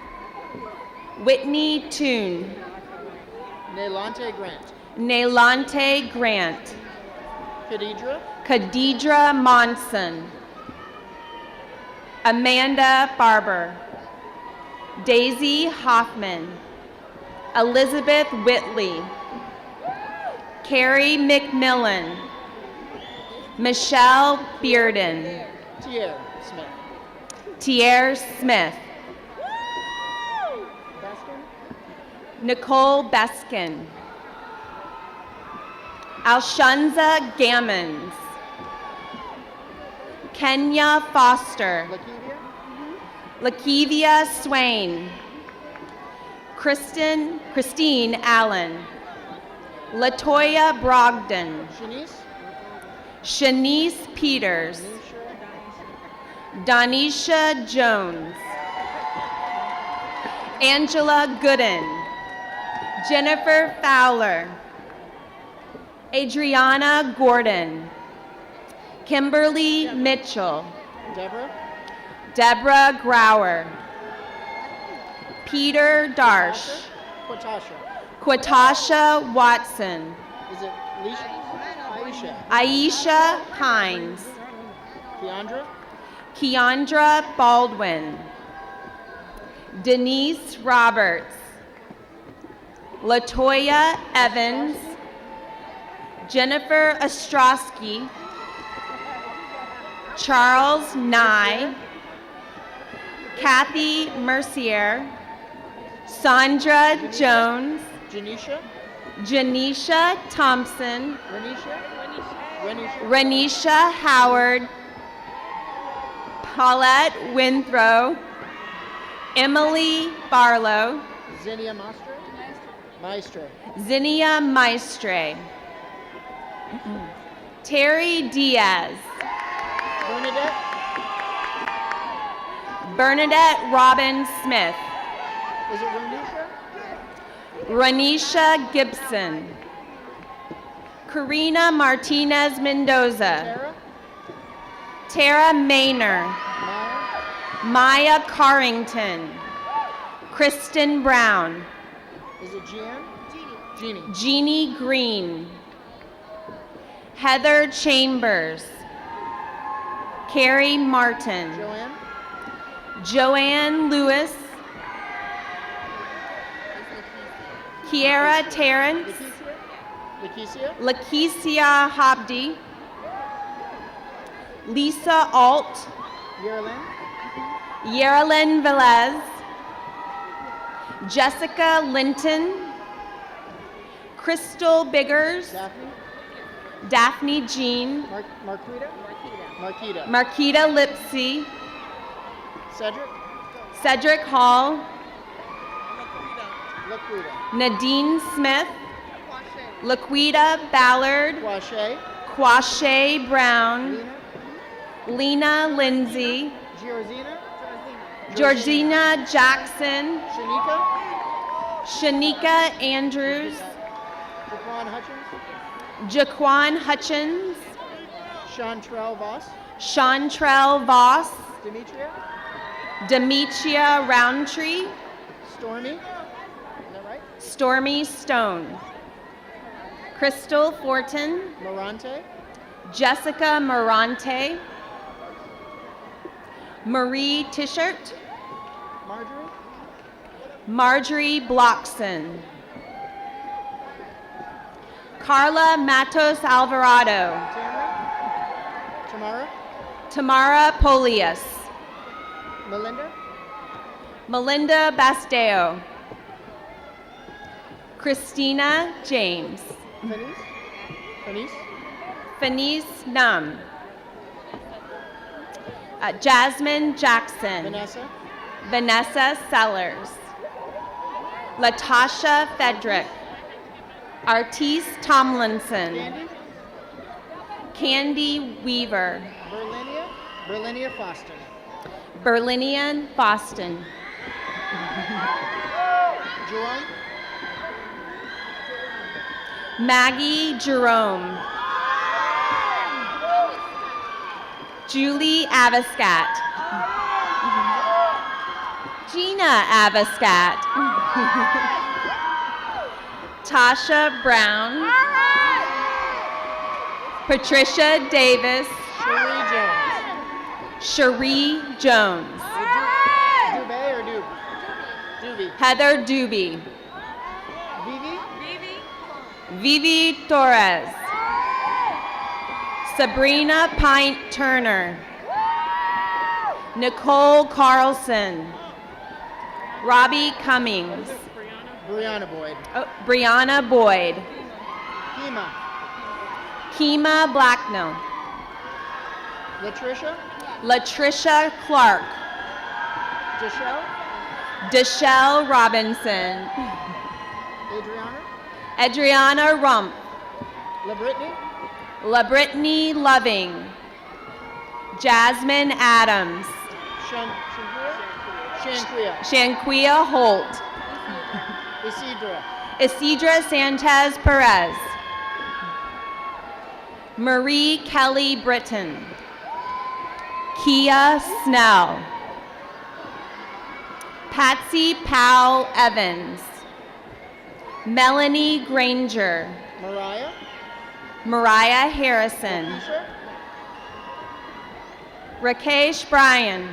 Speaker 19: Whitney Toon.
Speaker 17: Neilante Grant.
Speaker 19: Neilante Grant.
Speaker 17: Khadidra.
Speaker 19: Khadidra Monson. Amanda Barber. Daisy Hoffman. Elizabeth Whitley. Carrie McMillan. Michelle Bearden.
Speaker 17: Tierre Smith.
Speaker 19: Tierre Smith.
Speaker 17: Baskin.
Speaker 19: Nicole Beskin. Alshunza Gammons. Kenya Foster. Lakevia Swain. Christine Allen. Latoya Brogdon.
Speaker 17: Shanice.
Speaker 19: Shanice Peters. Donisha Jones. Angela Gooden. Jennifer Fowler. Adriana Gordon. Kimberly Mitchell.
Speaker 17: Deborah.
Speaker 19: Deborah Grauer. Peter Darsh.
Speaker 17: Quatasha.
Speaker 19: Quatasha Watson.
Speaker 17: Is it Alicia? Aisha.
Speaker 19: Aisha Hines.
Speaker 17: Keandra.
Speaker 19: Keandra Baldwin. Denise Roberts. Latoya Evans. Jennifer Ostrowski. Charles Nye. Kathy Mercier. Sandra Jones.
Speaker 17: Janisha.
Speaker 19: Janisha Thompson.
Speaker 17: Renisha.
Speaker 19: Renisha Howard. Paulette Winthrow. Emily Barlow.
Speaker 17: Zinnia Maestre. Maestre.
Speaker 19: Zinnia Maestre. Terry Diaz.
Speaker 17: Bernadette.
Speaker 19: Bernadette Robin Smith.
Speaker 17: Is it Renisha?
Speaker 19: Renisha Gibson. Karina Martinez Mendoza.
Speaker 17: Tara.
Speaker 19: Tara Maynor.
Speaker 17: Maya.
Speaker 19: Maya Carrington. Kristen Brown.
Speaker 17: Is it Jeanne? Jeannie.
Speaker 19: Jeannie Green. Heather Chambers. Carrie Martin.
Speaker 17: Joanne.
Speaker 19: Joanne Lewis. Kiera Terrence.
Speaker 17: Lakeisha.
Speaker 19: Lakeisha Hobdy. Lisa Alt.
Speaker 17: Yearlyn.
Speaker 19: Yerilyn Velez. Jessica Linton. Crystal Biggers.
Speaker 17: Daphne.
Speaker 19: Daphne Jean.
Speaker 17: Marquita. Marquita.
Speaker 19: Marquita Lipsy.
Speaker 17: Cedric.
Speaker 19: Cedric Hall.
Speaker 17: Laquita.
Speaker 19: Nadine Smith. Laquita Ballard.
Speaker 17: Quashay.
Speaker 19: Quashay Brown. Lena Lindsay.
Speaker 17: Georgina.
Speaker 19: Georgina Jackson.
Speaker 17: Shanika.
Speaker 19: Shanika Andrews.
Speaker 17: Jaquan Hutchins.
Speaker 19: Jaquan Hutchins.
Speaker 17: Chantrell Voss.
Speaker 19: Chantrell Voss.
Speaker 17: Demetria.
Speaker 19: Demetria Roundtree.
Speaker 17: Stormy. Is that right?
Speaker 19: Stormy Stone. Crystal Fortin.
Speaker 17: Morante.
Speaker 19: Jessica Morante. Marie Tishert.
Speaker 17: Marjorie.
Speaker 19: Marjorie Blockson. Carla Matos Alvarado.
Speaker 17: Tamara.
Speaker 19: Tamara Polius.
Speaker 17: Melinda.
Speaker 19: Melinda Basteo. Christina James.
Speaker 17: Fenice. Fenice.
Speaker 19: Fenice Num. Jasmine Jackson.
Speaker 17: Vanessa.
Speaker 19: Vanessa Sellers. Latasha Fedrick. Artise Tomlinson.
Speaker 17: Candy.
Speaker 19: Candy Weaver.
Speaker 17: Berlinia. Berlinia Foster.
Speaker 19: Berlinian Boston.
Speaker 17: Jerome.
Speaker 19: Maggie Jerome. Julie Avascat. Gina Avascat. Tasha Brown. Patricia Davis.
Speaker 17: Cherie Jones.
Speaker 19: Cherie Jones.
Speaker 17: Dubé or Dube? Doobie.
Speaker 19: Heather Doobie.
Speaker 17: Vivi.
Speaker 19: Vivi Torres. Sabrina Pint Turner. Nicole Carlson. Robbie Cummings.
Speaker 17: Brianna Boyd.
Speaker 19: Brianna Boyd.
Speaker 17: Kima.
Speaker 19: Kima Blacknell.
Speaker 17: Latricia.
Speaker 19: Latricia Clark.
Speaker 17: Deshelle.
Speaker 19: Deshelle Robinson.
Speaker 17: Adriana.
Speaker 19: Adriana Rump.
Speaker 17: LaBrittany.
Speaker 19: LaBrittany Loving. Jasmine Adams.
Speaker 17: Shanquia.
Speaker 19: Shanquia Holt.
Speaker 17: Isidra.
Speaker 19: Isidra Sanchez Perez. Marie Kelly Britton. Kia Snell. Patsy Powell Evans. Melanie Granger.
Speaker 17: Mariah.
Speaker 19: Mariah Harrison. Rakesh Bryan.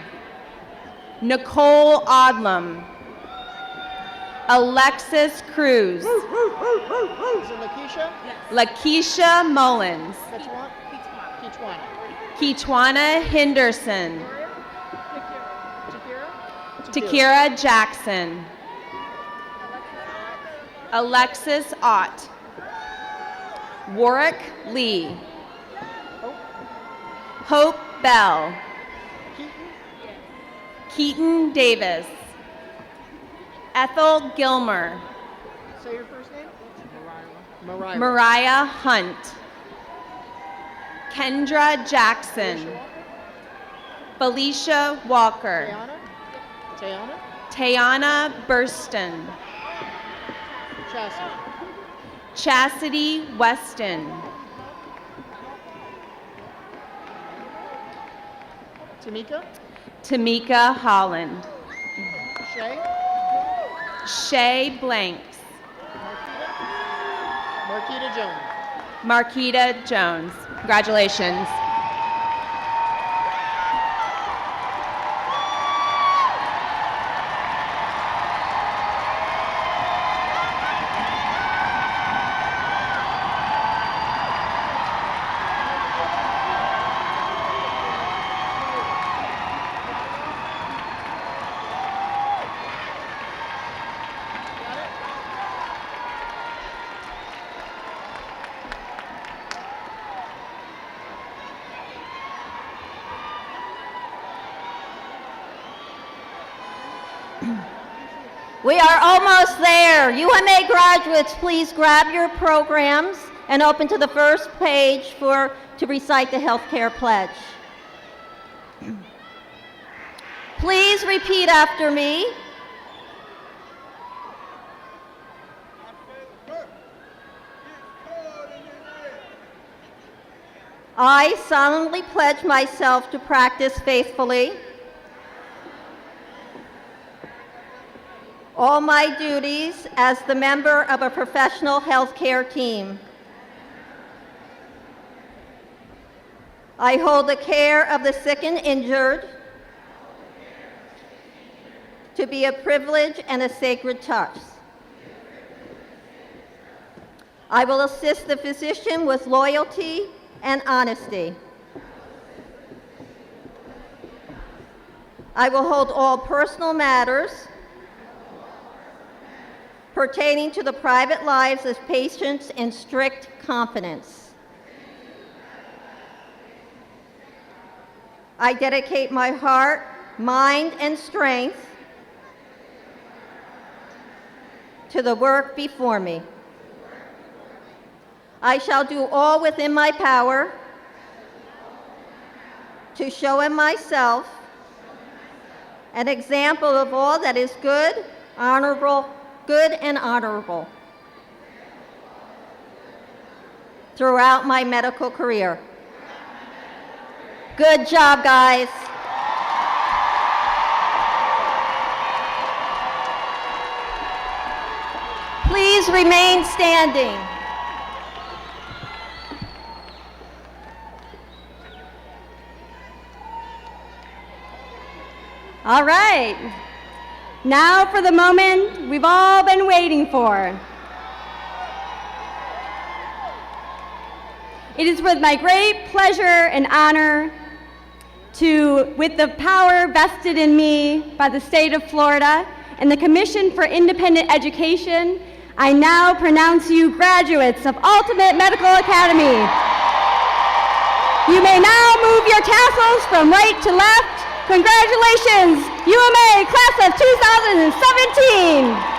Speaker 19: Nicole Odlum. Alexis Cruz.
Speaker 17: Is it Lakeisha?
Speaker 19: Lakeisha Mullins.
Speaker 17: Kichwana.
Speaker 19: Kitwana Henderson. Takira Jackson. Alexis Ott. Warwick Lee. Hope Bell. Keaton Davis. Ethel Gilmer.
Speaker 17: Say your first name. Mariah.
Speaker 19: Mariah Hunt. Kendra Jackson. Felicia Walker.
Speaker 17: Tayana.
Speaker 19: Tayana Burston.
Speaker 17: Chastity.
Speaker 19: Chastity Weston.
Speaker 17: Tamika.
Speaker 19: Tamika Holland.
Speaker 17: Shay.
Speaker 19: Shay Blanks.
Speaker 17: Marquita Jones.
Speaker 19: Marquita Jones. Congratulations.
Speaker 20: We are almost there. UMA graduates, please grab your programs and open to the first page to recite the healthcare pledge. Please repeat after me. I solemnly pledge myself to practice faithfully all my duties as the member of a professional healthcare team. I hold the care of the sick and injured to be a privilege and a sacred trust. I will assist the physician with loyalty and honesty. I will hold all personal matters pertaining to the private lives of patients in strict confidence. I dedicate my heart, mind, and strength to the work before me. I shall do all within my power to show in myself an example of all that is good honorable, good and honorable throughout my medical career. Good job, guys. Please remain standing.
Speaker 3: All right. Now for the moment we've all been waiting for. It is with my great pleasure and honor with the power vested in me by the state of Florida and the Commission for Independent Education, I now pronounce you graduates of Ultimate Medical Academy. You may now move your tassels from right to left. Congratulations, UMA Class of 2017.